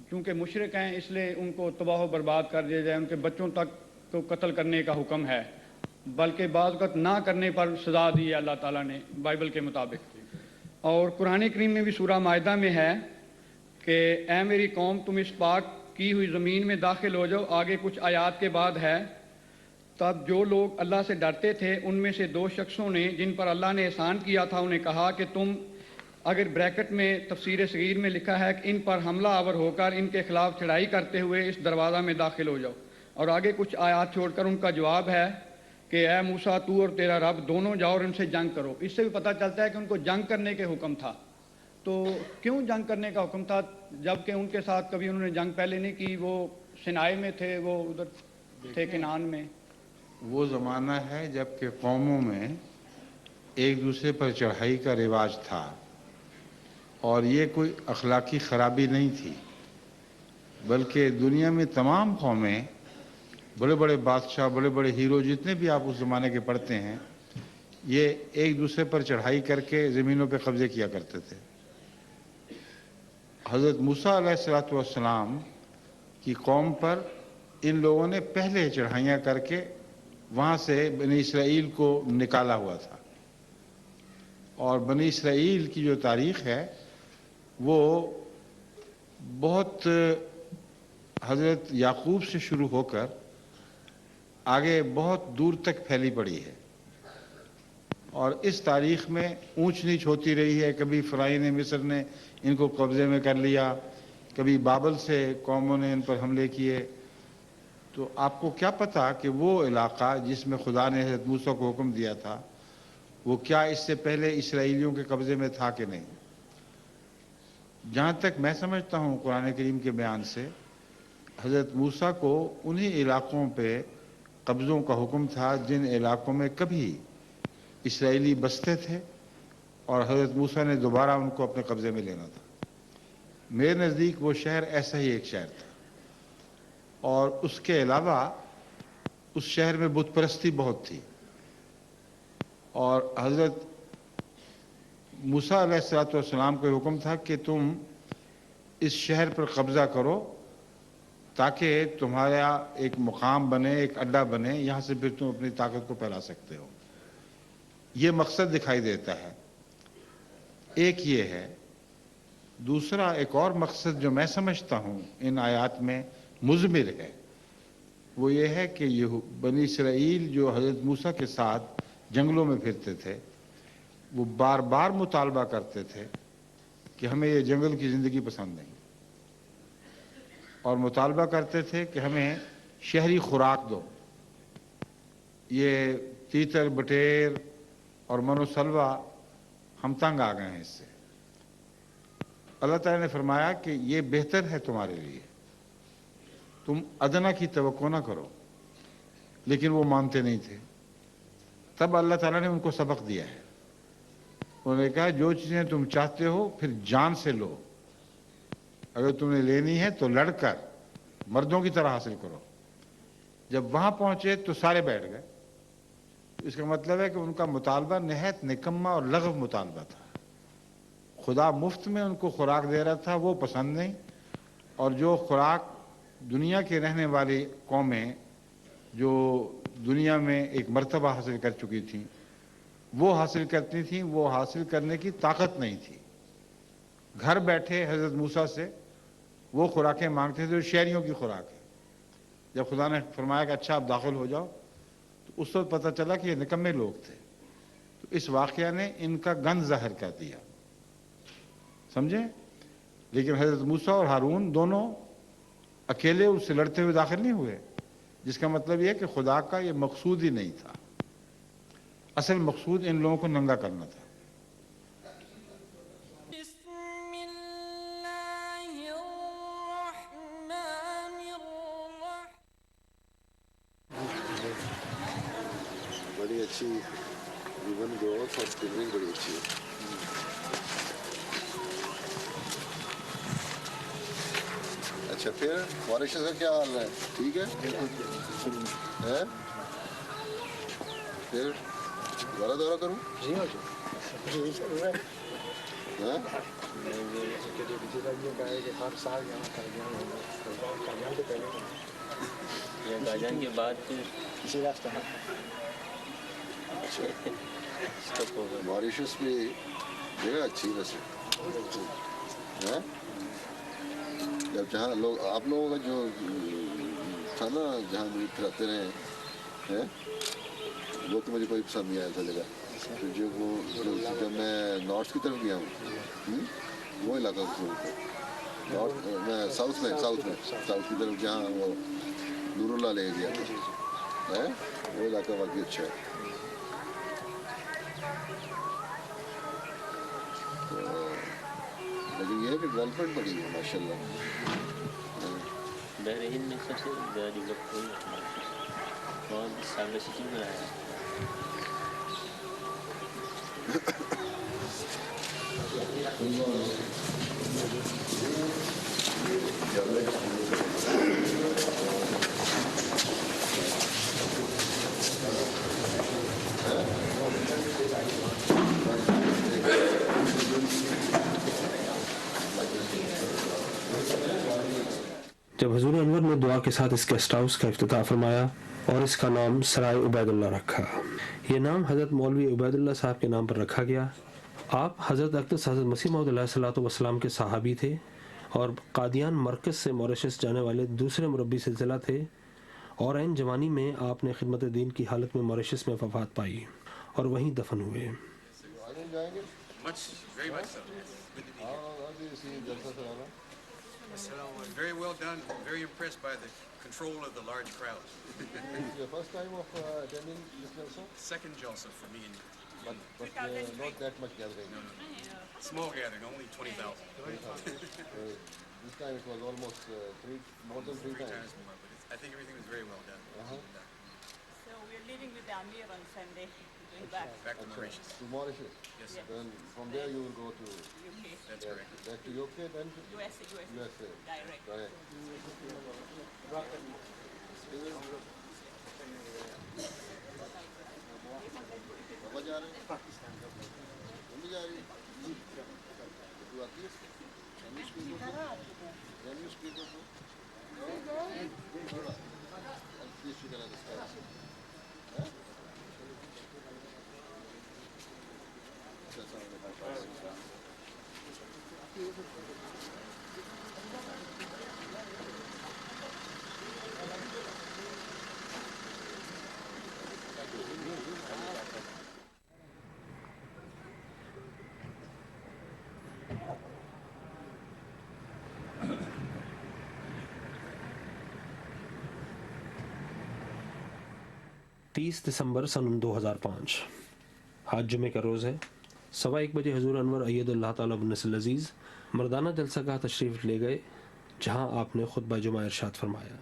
چونکہ مشرک ہیں اس لیے ان کو تباہ و برباد کر دیا جائے، ان کے بچوں تک کو قتل کرنے کا حکم ہے، بلکہ بعض وقت نہ کرنے پر سزا دی ہے اللہ تعالیٰ نے بائبل کے مطابق۔ اور قرآن کریم میں بھی سورہ مائدہ میں ہے کہ اے میری قوم تم اس پاک کی ہوئی زمین میں داخل ہو جاؤ، آگے کچھ آیات کے بعد ہے، تب جو لوگ اللہ سے ڈرتے تھے ان میں سے 2 شخصوں نے جن پر اللہ نے احسان کیا تھا انہیں کہا کہ تم، اگر بریکٹ میں تفسیر صغیر میں لکھا ہے کہ ان پر حملہ آور ہو کر ان کے خلاف چڑھائی کرتے ہوئے اس دروازہ میں داخل ہو جاؤ، اور آگے کچھ آیات چھوڑ کر ان کا جواب ہے کہ اے موسیٰ تو اور تیرا رب دونوں جاؤ اور ان سے جنگ کرو۔ اس سے بھی پتہ چلتا ہے کہ ان کو جنگ کرنے کے حکم تھا۔ تو کیوں جنگ کرنے کا حکم تھا جبکہ ان کے ساتھ کبھی انہوں نے جنگ پہلے نہیں کی؟ وہ سینائی میں تھے، وہ ادھر تھے کنعان میں۔ وہ زمانہ ہے جب کہ قوموں میں ایک دوسرے پر چڑھائی کا رواج تھا، اور یہ کوئی اخلاقی خرابی نہیں تھی، بلکہ دنیا میں تمام قومیں، بڑے بڑے بادشاہ، بڑے بڑے ہیرو جتنے بھی آپ اس زمانے کے پڑھتے ہیں، یہ ایک دوسرے پر چڑھائی کر کے زمینوں پہ قبضے کیا کرتے تھے۔ حضرت موسیٰ علیہ السلام کی قوم پر ان لوگوں نے پہلے چڑھائیاں کر کے وہاں سے بنی اسرائیل کو نکالا ہوا تھا، اور بنی اسرائیل کی جو تاریخ ہے وہ بہت حضرت یعقوب سے شروع ہو کر آگے بہت دور تک پھیلی پڑی ہے، اور اس تاریخ میں اونچ نیچ ہوتی رہی ہے۔ کبھی فرعون مصر نے ان کو قبضے میں کر لیا، کبھی بابل سے قوموں نے ان پر حملے کیے۔ تو آپ کو کیا پتا کہ وہ علاقہ جس میں خدا نے حضرت موسیٰ کو حکم دیا تھا وہ کیا اس سے پہلے اسرائیلیوں کے قبضے میں تھا کہ نہیں؟ جہاں تک میں سمجھتا ہوں قرآن کریم کے بیان سے، حضرت موسیٰ کو انہی علاقوں پہ قبضوں کا حکم تھا جن علاقوں میں کبھی اسرائیلی بستے تھے، اور حضرت موسیٰ نے دوبارہ ان کو اپنے قبضے میں لینا تھا۔ میرے نزدیک وہ شہر ایسا ہی ایک شہر تھا، اور اس کے علاوہ اس شہر میں بت پرستی بہت تھی، اور حضرت موسیٰ علیہ السلام کو حکم تھا کہ تم اس شہر پر قبضہ کرو تاکہ تمہارا ایک مقام بنے، ایک اڈا بنے، یہاں سے پھر تم اپنی طاقت کو پھیلا سکتے ہو۔ یہ مقصد دکھائی دیتا ہے، ایک یہ ہے۔ دوسرا ایک اور مقصد جو میں سمجھتا ہوں ان آیات میں مضمر ہے، وہ یہ ہے کہ یہ بنی اسرائیل جو حضرت موسیٰ کے ساتھ جنگلوں میں پھرتے تھے، وہ بار بار مطالبہ کرتے تھے کہ ہمیں یہ جنگل کی زندگی پسند نہیں، اور مطالبہ کرتے تھے کہ ہمیں شہری خوراک دو۔ یہ تیتر بٹیر اور من و سلوہ، ہم تنگ آ گئے ہیں اس سے۔ اللہ تعالیٰ نے فرمایا کہ یہ بہتر ہے تمہارے لیے، تم ادنا کی توقع نہ کرو، لیکن وہ مانتے نہیں تھے۔ تب اللہ تعالیٰ نے ان کو سبق دیا ہے، انہوں نے کہا جو چیزیں تم چاہتے ہو پھر جان سے لو، اگر تم نے لینی ہے تو لڑ کر مردوں کی طرح حاصل کرو۔ جب وہاں پہنچے تو سارے بیٹھ گئے، اس کا مطلب ہے کہ ان کا مطالبہ نہایت نکما اور لغو مطالبہ تھا۔ خدا مفت میں ان کو خوراک دے رہا تھا، وہ پسند نہیں، اور جو خوراک دنیا کے رہنے والی قومیں جو دنیا میں ایک مرتبہ حاصل کر چکی تھیں وہ حاصل کرتی تھیں، وہ حاصل کرنے کی طاقت نہیں تھی۔ گھر بیٹھے حضرت موسیٰ سے وہ خوراکیں مانگتے تھے جو شہریوں کی خوراک ہے۔ جب خدا نے فرمایا کہ اچھا آپ داخل ہو جاؤ تو اس وقت پتہ چلا کہ یہ نکمے لوگ تھے، تو اس واقعہ نے ان کا گند ظاہر کر دیا، سمجھیں؟ لیکن حضرت موسیٰ اور ہارون دونوں اکیلے اس سے لڑتے ہوئے داخل نہیں ہوئے، جس کا مطلب یہ ہے کہ خدا کا یہ مقصود ہی نہیں تھا، اصل مقصود ان لوگوں کو ننگا کرنا تھا۔ بڑی اچھی ایون گروتھ اور اسپرنگ بڑی اچھی ہے۔ اچھا پھر ماریشس کا کیا حال ہے؟ ٹھیک ہے؟ پھر دوبارہ دورہ کروں؟ کے بعد ماریشس بھی جگہ اچھی ویسے، جب جہاں لوگ آپ لوگوں کا جو تھا نا جہاں پھراتے رہے ہیں وہ تو مجھے کوئی پسند نہیں آیا تھا جگہ، جو وہ جب میں نارتھ کی طرف گیا ہوں وہ علاقہ نارتھ میں ساؤتھ کی طرف جہاں وہ نور اللہ لے گیا تھا وہ علاقہ واقعی اچھا ہے۔ لیکن یہ ہے کہ ڈیولپمنٹ بڑی ہے ماشاء اللہ۔ بحرین میں سب سے زیادہ ڈیولپ ہوئی ہے بہت سامنے سٹی میں آیا ہے۔ جب حضور انور نے دعا کے ساتھ اس گیسٹ ہاؤس کا افتتاح فرمایا اور اس کا نام سرائے عبید اللہ رکھا، یہ نام حضرت مولوی عبید اللہ صاحب کے نام پر رکھا گیا۔ آپ حضرت اقدس حضرت مسیح موعود علیہ الصلوۃ والسلام کے صحابی تھے اور قادیان مرکز سے موریشس جانے والے دوسرے مربی سلسلہ تھے، اور عین جوانی میں آپ نے خدمت دین کی حالت میں موریشس میں وفات پائی اور وہیں دفن ہوئے۔ Very well done. Very impressed by the control of the large crowd. Your first time of attending this jalsa? Second jalsa for me. But not that much gathering. No. Small gathering, only 20,000. This time it was almost more than three times more. But I think everything was very well done. So we're leaving with the Amir on Sunday, going back to Mauritius. To Mauritius? Yes. Then from there you will go to UK. That's correct. Back to UK, then to USA. Direct. Right. بابا جا رہے ہیں پاکستان ہم بھی جا رہی ہیں تو آتی ہے دسمبر سن 2005 آج جمعے کا روز ہے۔ 1:15 بجے حضور انور اید اللہ تعالیٰ بن نصر العزیز मर्दाना जलसा का तशरीफ़ ले गए जहां आपने खुतबा जुमा इरशाद फरमाया।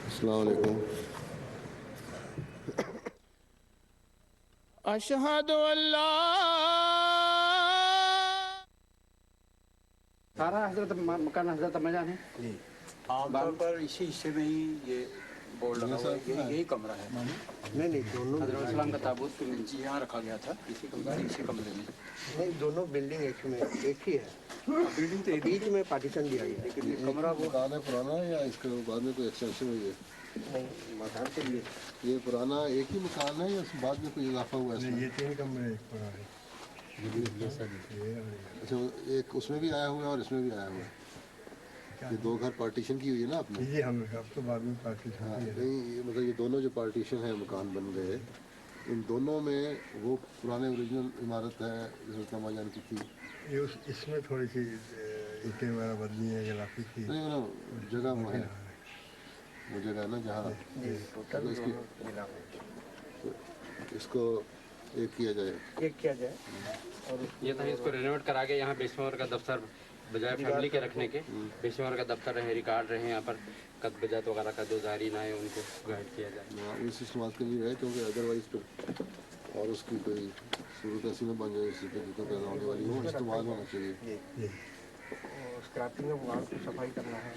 अस्सलाम वालेकुम। अशहदु अल्ला सारा हजरत मकान हजरत अम्माजान है जी। आमतौर पर इसी हिस्से में ही ये बोर्ड लगा हुआ है, यही कमरा है। नहीं दोनों हजरत सलाम का ताबूत यहाँ रखा गया था, इसी कमरे में। नहीं दोनों बिल्डिंग एक में एक ही है। बिल्डिंग तो बीच में पार्टीशन दिया गया, लेकिन ये कमरा वो मकान है पुराना है या इसके बाद में कोई एक्सटेंशन हुई है? नहीं मकान के लिए ये पुराना एक ही मकान है या उसके बाद में कोई इजाफा हुआ है इसमें? ये 3 कमरे एक बड़ा है। अच्छा, एक उसमें भी आया हुआ है और इसमें भी आया हुआ है। ये 2 घर पार्टीशन की हुई है ना आपने? जी हम अब तो बाद में पार्टीशन हाँ, नहीं ये मतलब ये दोनों जो पार्टीशन है मकान बन गए, इन दोनों में वो पुराने ओरिजिनल इमारत है हज़रत अम्माजान की थी? ये इसमें थोड़ी सी ईंटें वगैरह बदली है, गलाफी थी। नहीं ना जगह वो है, वो जगह है ना जहाँ इसको एक किया जाए। और ये था इसको रेनोवेट करा के यहाँ बेशमोर का दफ्तर बजाय फैमिली के रखने के बेशमोर का दफ्तर रहे, रिकॉर्ड रहे, यहाँ पर कद बजात वगैरह का जो जारी ना है उनको गाइड किया जाए। इस इस्तेमाल के लिए है क्योंकि अदरवाइज तो और उसकी कोई सूरत ऐसी न बन जाए जिससे दिक्कत पैदा होने वाली हो, इस्तेमाल होना चाहिए। स्क्रैपिंग ऑफ वॉल की सफाई करना है,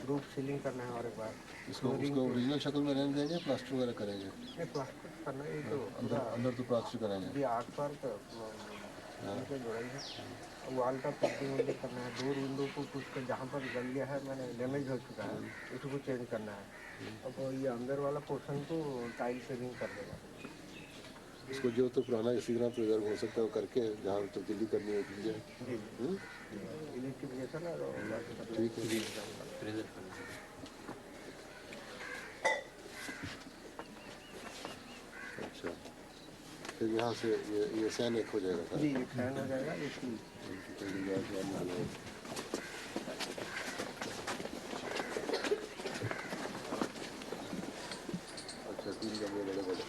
रूफ सीलिंग करना है और एक बार इसको ओरिजिनल शक्ल में रहने देंगे, प्लास्टर वगैरह करेंगे? प्लास्टर करना है तो अंदर तो प्लास्टर करेंगे जी 8 बार तो जुड़ाई है। वॉल का पेंटिंग करना है, 2 विंडो को कुछ जहाँ पर गल गया है मैंने डैमेज हो चुका है उसको चेंज करना है। अब ये अंदर वाला पोर्शन को टाइल सेविंग कर देगा। इसको जो तो पुराना इसी तरह प्रिजर्व हो सकता है वो करके जहाँ तब्दीली करनी है की जाए। इलेक्ट्रिफिकेशन और ठीक है। अच्छा फिर यहाँ से ये सैन एक हो जाएगा जी, एक फैन हो जाएगा। अच्छा 3 कमरे बड़े बड़े।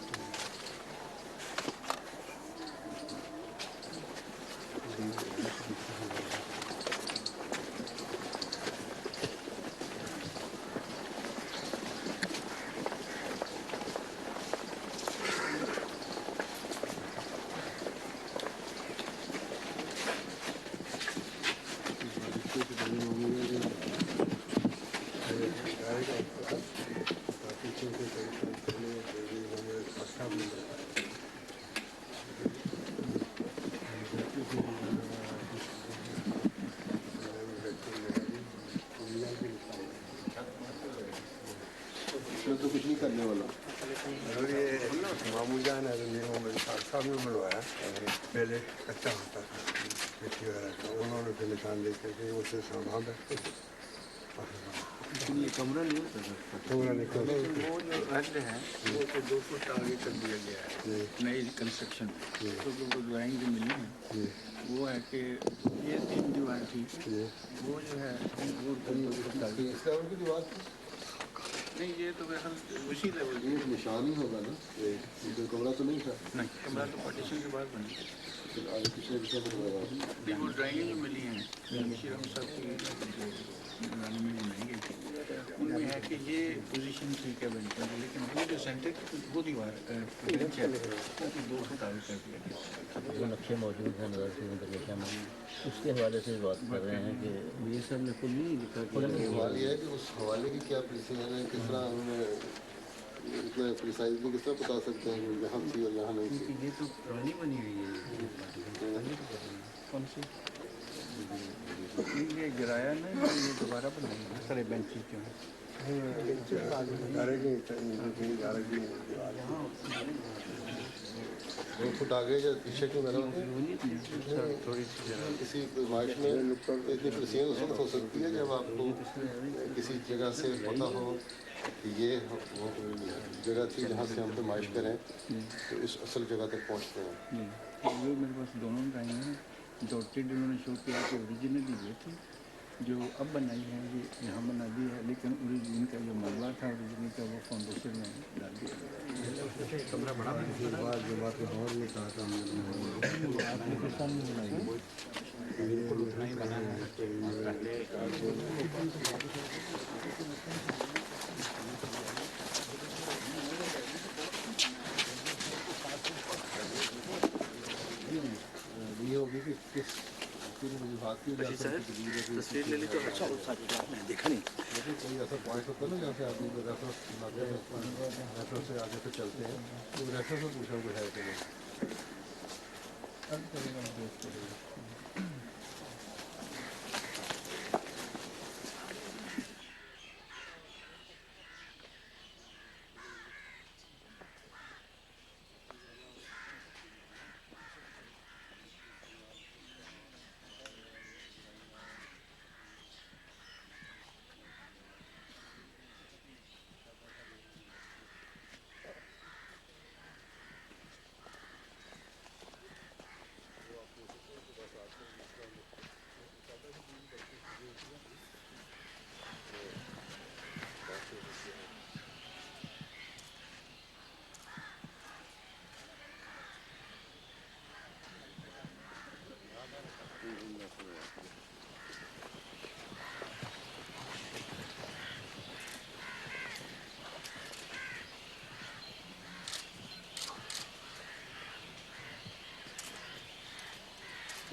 इसमें तो कुछ नहीं करने वाला। ये मामू जान है तो मेरे साहब ने बनवाया, पहले कच्चा होता था मिट्टी वगैरह का, उन्होंने फिर निशान दे करके उसे सामान रखते थे। ये कमरा नहीं होता सर, कमरा निकल वो जो अर्ज है वो तो 2 फुट आगे कर दिया गया है नई कंस्ट्रक्शन। तो जो ड्राइंग जो मिली है वो है कि ये 3 दीवार थी, वो जो है वो 2 फुट आगे की दीवार नहीं, ये तो उसी लेवल ये निशान ही होगा ना, ये कमरा तो नहीं था। नहीं, कमरा तो पार्टीशन के बाद बनी। फिर आगे पिछले पिछले नहीं, वो ड्राइंग जो मिली है श्रीराम साहब की बनाने में बनाई गई थी, उनमें है कि ये पोजीशन ठीक है बेंच पर, लेकिन वो जो सेंटर की वो दीवार बेंच है वो 2 फुट आगे कर दिया गया। जो नक्शे मौजूद हैं नज़र से नजर में उसके हवाले से बात कर रहे हैं कि ये सब ने खुद नहीं लिखा कि सवाल ये है कि उस हवाले की क्या प्रिसीजन है, किस तरह हमें इतना प्रिसाइजली किस तरह बता सकते हैं कि यहाँ थी और यहाँ नहीं थी? ये तो पुरानी बनी हुई है। कौन सी ये गिराया ना, ये दोबारा बनाई है सारे बेंचेस जो हैं। 2 फुट आगे या पीछे क्यों बना थोड़ी सी किसी मार्च में इतनी प्रिसीजन उस वक्त हो सकती है जब आपको किसी जगह से पता हो कि ये वो जगह थी जहाँ से हम पैमाइश करें तो इस असल जगह तक पहुँचते हैं। ये मेरे पास दोनों ड्राइंग हैं, डॉटेड उन्होंने शो किया कि ओरिजिनली ये थी जो अब बनाई है ये यहाँ बना दी है, लेकिन ओरिजिन का जो मलबा था ओरिजिन का वो फाउंडेशन में डाल दिया बिल्कुल उतना ही बना है पहले ये होगी कि किस विभाग की तस्वीर ले ली तो अच्छा मैंने देखा नहीं। लेकिन कोई ऐसा पॉइंट होता है ना जहाँ से आदमी रेफरेंस से आगे से चलते हैं तो रेफरेंस में पूछा कोई है कि नहीं।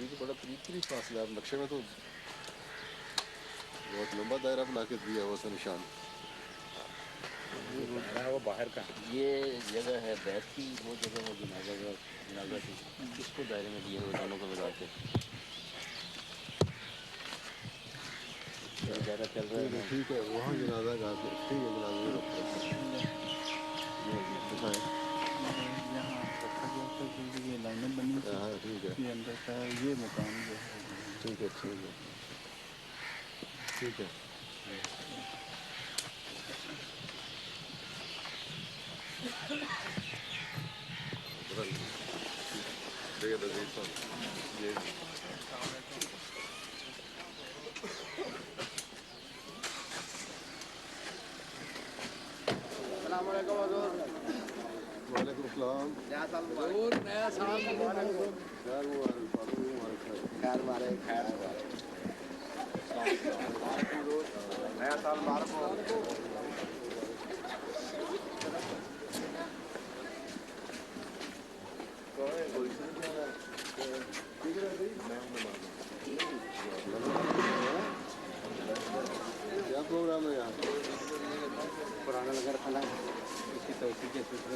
ये तो बड़ा करीब फासला है, नक्शे में तो बहुत लंबा दायरा बना के दिया हुआ निशान। वो बाहर का ये जगह है बैत की, वो जगह वो जनाजा की, इसको दायरे में दिए हुए दोनों को मिला के दायरा चल रहा है। ठीक है, वहाँ जनाजा का ठीक है, जनाजा ये लाइनें बनी ठीक है, ये अंदर का ये मकान जो है ठीक है, ठीक है। वालेकुम सलाम। नया साल मुबारक। नया साल मुबारक। खैर मुबारक। नया साल मुबारक हो। क्या प्रोग्राम है यहाँ? पुराना लगा रखा है इसकी तोसी के सूत्र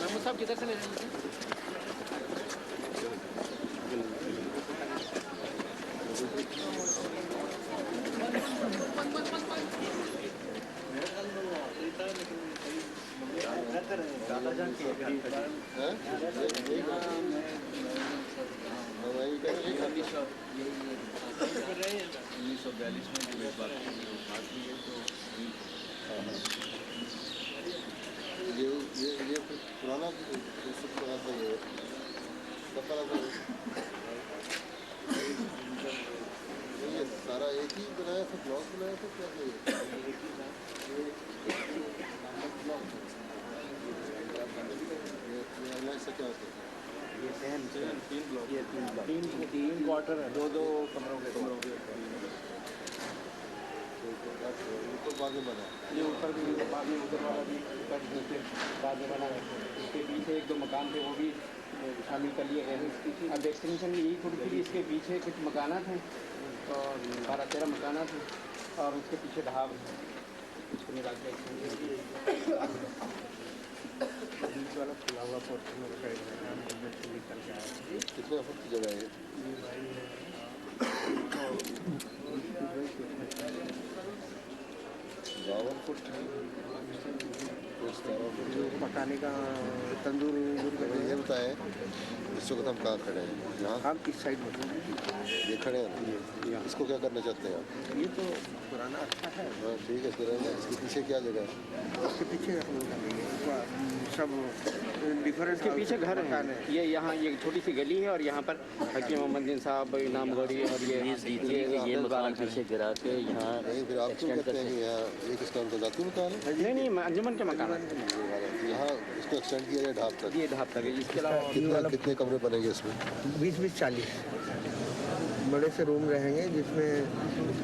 महमूद साहब किधर से ले रहे हैं? ये पुराना ये सारा एक ही बनाया था, ब्लॉक बनाया था क्या? ऐसा क्या होता है? ये तीन क्वार्टर है, दो कमरों के तो बाद में बना ये ऊपर भी बाद में उधर वाला भी ऊपर नीचे बाद में बना है। इसके पीछे एक दो मकान थे वो भी शामिल कर लिए गए। अब एक्सटेंशन यही थोड़ी थी, इसके पीछे कुछ मकानात हैं और 12-13 मकानात हैं और उसके पीछे ढाब है, उसको मिला के बीच वाला खुला हुआ पोर्शन में रखा गया है। निकल के आया कितने फुट की जगह है? पकाने का तंदूर ये बताएं इस वक्त हम कहाँ खड़े हैं? यहाँ हम किस साइड में ये खड़े हैं ना, इसको क्या करना चाहते हैं आप? ये तो पुराना अच्छा है। हाँ ठीक है, इसको रहना। इसके पीछे क्या जगह है? उसके पीछे सब डिफरेंट इसके पीछे घर है। ये यहाँ ये छोटी सी गली है और यहाँ पर हकीम मोहम्मद दिन साहब इनाम गौरी और ये मकान पीछे गिरा के यहाँ नहीं, फिर आप क्यों कहते हैं कि यहाँ एक इसका उनका जाती मकान है? नहीं अंजुमन के मकान है। यहाँ इसको एक्सटेंड किया जाए ढाब तक। ये ढाब तक है। इसके अलावा कितने कमरे बनेंगे इसमें? 20-40 बड़े से रूम रहेंगे जिसमें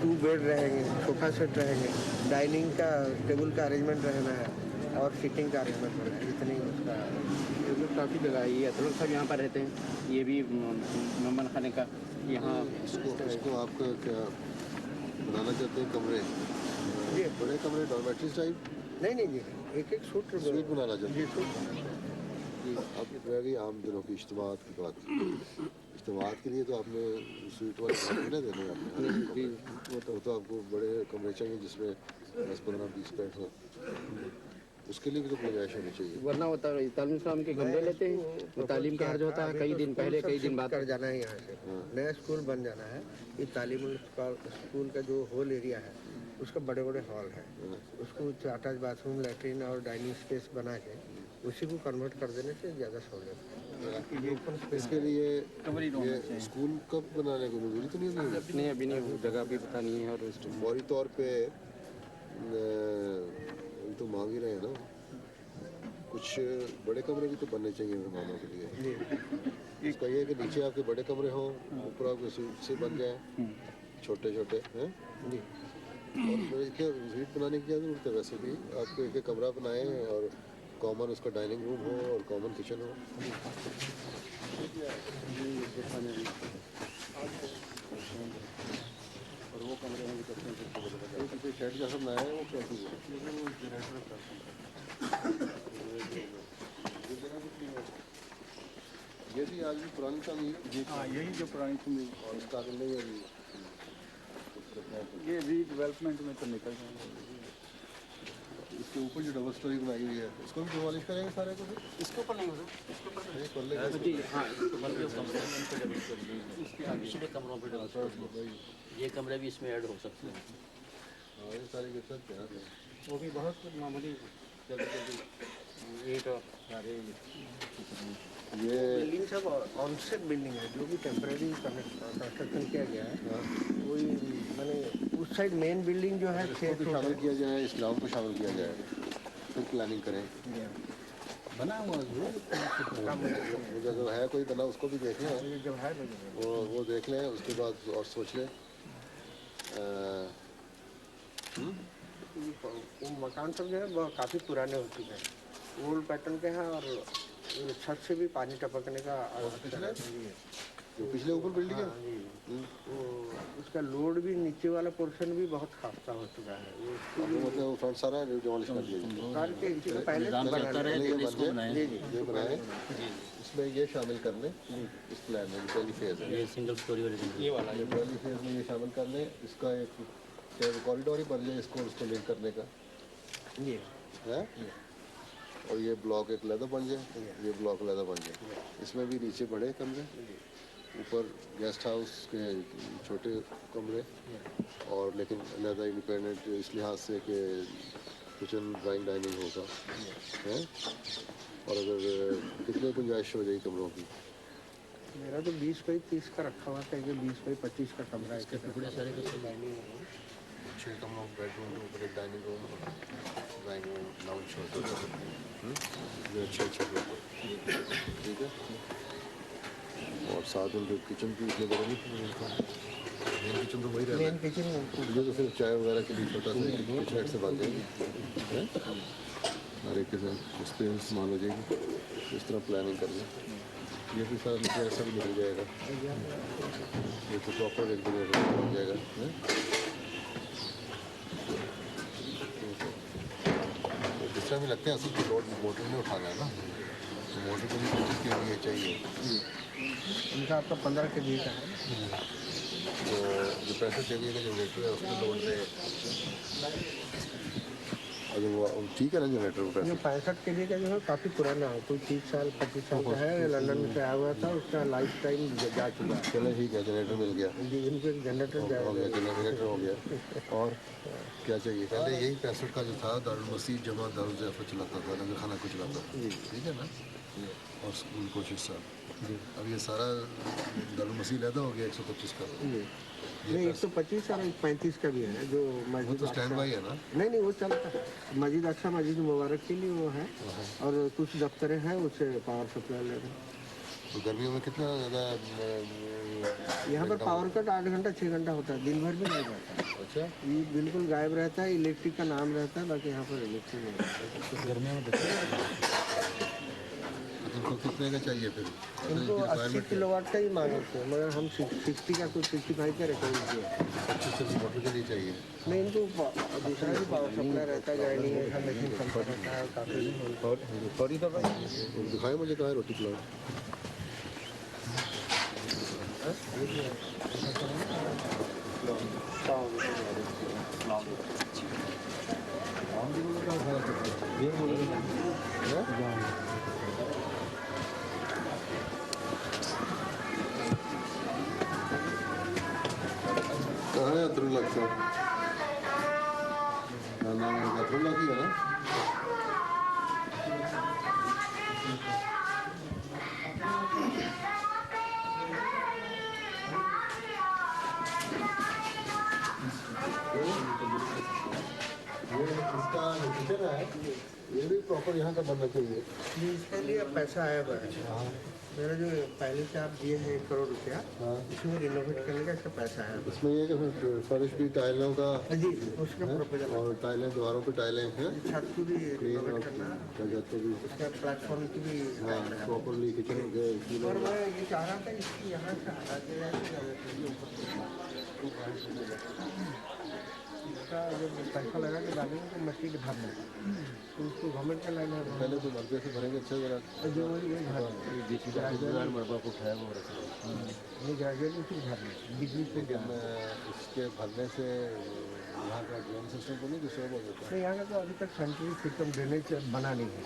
2 बेड रहेंगे, सोफा सेट रहेंगे, डाइनिंग का टेबल का अरेंजमेंट रहना है और सिटिंग का अरेंजमेंट रहना है। इतनी उसका काफ़ी जगह है। ये अतुल साहब यहाँ पर रहते हैं। ये भी मेहमान खाने का यहाँ इसको आप क्या बनाना चाहते हैं कमरे? बड़े कमरे डॉर्मेटरीज टाइप? नहीं जी, एक सूट बनाना चाहते हैं। अब वेरी आम दिनों की इज्तिमात की बात, इज्तिमात के लिए तो आपने स्वीट वाले कमरे देने आपने, वो तो आपको बड़े कमरे चाहिए जिसमें 10-15-20 बेड हो। उसके लिए भी तो गुंजाइश होनी चाहिए, वरना होता है तालीम इस्लाम के कमरे लेते हैं, वो तालीम का हर्ज होता है कई दिन पहले कई दिन बाद कर जाना है। यहाँ से नया स्कूल बन जाना है। ये तालीम स्कूल का जो होल एरिया है उसका बड़े बड़े हॉल है, उसको अटैच बाथरूम, लैट्रिन और डाइनिंग स्पेस बना के उसी को कन्वर्ट कर देने से ज़्यादा सहूलियत है। इसके लिए ये स्कूल कब बनाने को मंजूरी तो नहीं होगी? नहीं, अभी नहीं, जगह भी पता नहीं है। और फौरी तौर पे तो मांग ही रहे हैं ना, कुछ बड़े कमरे भी तो बनने चाहिए मेहमानों के लिए। इसका ये है कि नीचे आपके बड़े कमरे हों, ऊपर आपके स्वीट से बन जाए छोटे छोटे हैं। और क्या स्वीट बनाने की क्या ज़रूरत है? वैसे भी आपको एक कमरा बनाएं और कॉमन उसका डाइनिंग रूम हो और कॉमन किचन हो। और वो कमरे हैं जो शेड जैसा बनाया है, वो क्या चीज़ है? ये भी आज भी पुरानी तमीर। हाँ, यही जो पुरानी तमीर और इसका आगे नहीं है ये रीडेवलपमेंट में तो निकल जाएंगे। इसके ऊपर जो डबल स्टोरी बनाई हुई है इसको भी डिमोलिश करेंगे सारे को? इसके ऊपर नहीं होगा, इसके ऊपर पिछले कमरों पर ये कमरे भी इसमें ऐड हो सकते हैं। ये सारे के साथ क्या है? वो भी बहुत मामूली ईंट ये बिल्डिंग सब ऑनसेट बिल्डिंग है जो भी टेम्परेरी कंस्ट्रक्शन किया गया है। वही मैंने उस साइड मेन बिल्डिंग जो है इसको भी शामिल किया जाए, इस ग्राउंड को शामिल किया जाए, फिर प्लानिंग करें। बना हुआ वो जगह है कोई बना, उसको भी देख लें, जब है वो देख लें, उसके बाद और सोच लें। वो मकान सब जो है काफ़ी पुराने हो चुके हैं, ओल्ड पैटर्न के हैं और छत से भी पानी टपकने का जो पिछले ऊपर बिल्डिंग है वो उसका लोड भी नीचे वाला पोर्शन भी बहुत खास्ता हो चुका है। मतलब फ्रंट सारा डिमोलिश कर दिया पहले ये बनाए, इसमें ये शामिल कर लें इस प्लान में। पहली फेज है ये सिंगल स्टोरी वाले, ये वाला ये पहली फेज में ये शामिल कर लें। इसका एक कॉरिडोर ही बन जाए इसको लिंक करने का है। और ये ब्लॉक एक लैदा बन जाए, ये ब्लॉक लैदा बन जाए। इसमें भी नीचे बड़े कमरे, ऊपर गेस्ट हाउस के छोटे कमरे, और लेकिन लैदा इंडिपेंडेंट इस लिहाज से कि किचन ड्राइंग डाइनिंग होगा है। और अगर कितने गुंजाइश हो जाएगी कमरों की? मेरा तो 20 बाई 30 का रखा हुआ था, 20 बाई 25 का कमरा है। इसके टुकड़े सारे डाइनिंग 6 कमरों, बेडरूम के ऊपर एक dining room, drawing room, lounge होता है, 6 ठीक है। और साथ उनके किचन भी इतने बड़े नहीं, मेन किचन तो वही रहता है। मुझे तो सिर्फ चाय वगैरह के लिए छोटा सा किचन से बात जाएगी, हर एक के साथ एक्सपीरियंस मान हो जाएगी। इस तरह प्लानिंग कर लें, ये भी सारा ऐसा भी निकल जाएगा, ये तो प्रॉपर एक जगह बन जाएगा। जिस तरह भी लगते हैं असल लोड मोटर में उठाना है ना, तो मोटर को भी कोशिश के लिए चाहिए। इनका आपका 15 kg का है, तो जो प्रेशर चाहिए का जनरेटर है उसको लोड से अगर वो ठीक है ना जनरेटर ये पैसे 65 के लिए का जो है काफ़ी पुराना है, कोई 30 साल 25 साल का है, लंदन में से आया हुआ था, उसका लाइफ टाइम जा चुका है। चलो ठीक है जनरेटर मिल गया जी इनको एक जनरेटर हो गया जनरेटर हो गया और क्या चाहिए पहले यही 65 का जो था दारुल मसीह जमा दारुल ज़ैफ़ा चलाता था लंगर खाना को चलाता था ठीक है ना और स्कूल कोचिंग साहब अब ये सारा दारुल मसीह लैदा हो गया 125 का नहीं 125 और 35 का भी है जो मस्जिद तो स्टैंड बाई है ना नहीं वो चलता है, मस्जिद अक्सा मस्जिद मुबारक के लिए वो है और कुछ दफ्तरें हैं उससे पावर सप्लाई ले रहे हैं। तो गर्मियों में कितना ज़्यादा यहाँ पर पावर कट 8 घंटा 6 घंटा होता है, दिन भर भी नहीं रहता। अच्छा ये बिल्कुल गायब रहता है, इलेक्ट्रिक का नाम रहता है, बाकी यहाँ पर इलेक्ट्रिक नहीं रहता। गर्मियों में इनको कितने का चाहिए फिर इनको 80 किलोवाट का ही मांगते हैं, मगर हम 60 का कुछ 65 का रिकॉर्ड किया 25 मोटर के लिए चाहिए नहीं इनको दूसरा भी पावर सप्लाई रहता है, गाड़ी का मशीन चलता रहता है काफ़ी सॉरी था भाई दिखाए मुझे कहाँ है रोटी प्लाट कहाँ है अतरुल्ला साहब नाम अतरुल्ला की है ना इसका किचन है ये भी प्रॉपर यहाँ का बनना चाहिए इसके लिए पैसा आया हुआ है। मेरा जो पहले से आप दिए हैं 1 करोड़ रुपया इसमें रिनोवेट करने का इसका पैसा आया हुआ इसमें ये कि फर्श भी टाइलों का है। जी उसका प्रपोजल और टाइलें दीवारों पे टाइलें हैं छत को भी रिनोवेट करना है, क्या कहते हैं उसका प्लेटफॉर्म की भी हाँ प्रॉपरली किचन और मैं ये चाह रहा था इसकी यहाँ से हटा के इसका जब पैसा लगा के डालेंगे तो मट्टी भरना है तो उसको गवर्नमेंट का लाइन है पहले तो मरते से भरेंगे अच्छा जरा जो वही घर मरबा को उठाया वो ये ग्रेजुएट उसी भरना बिजली से इसके भरने से यहाँ का ड्रेन सिस्टम को नहीं डिस्टर्ब हो जाता यहाँ का तो अभी तक सेंट्रल सिस्टम ड्रेनेज बना नहीं है।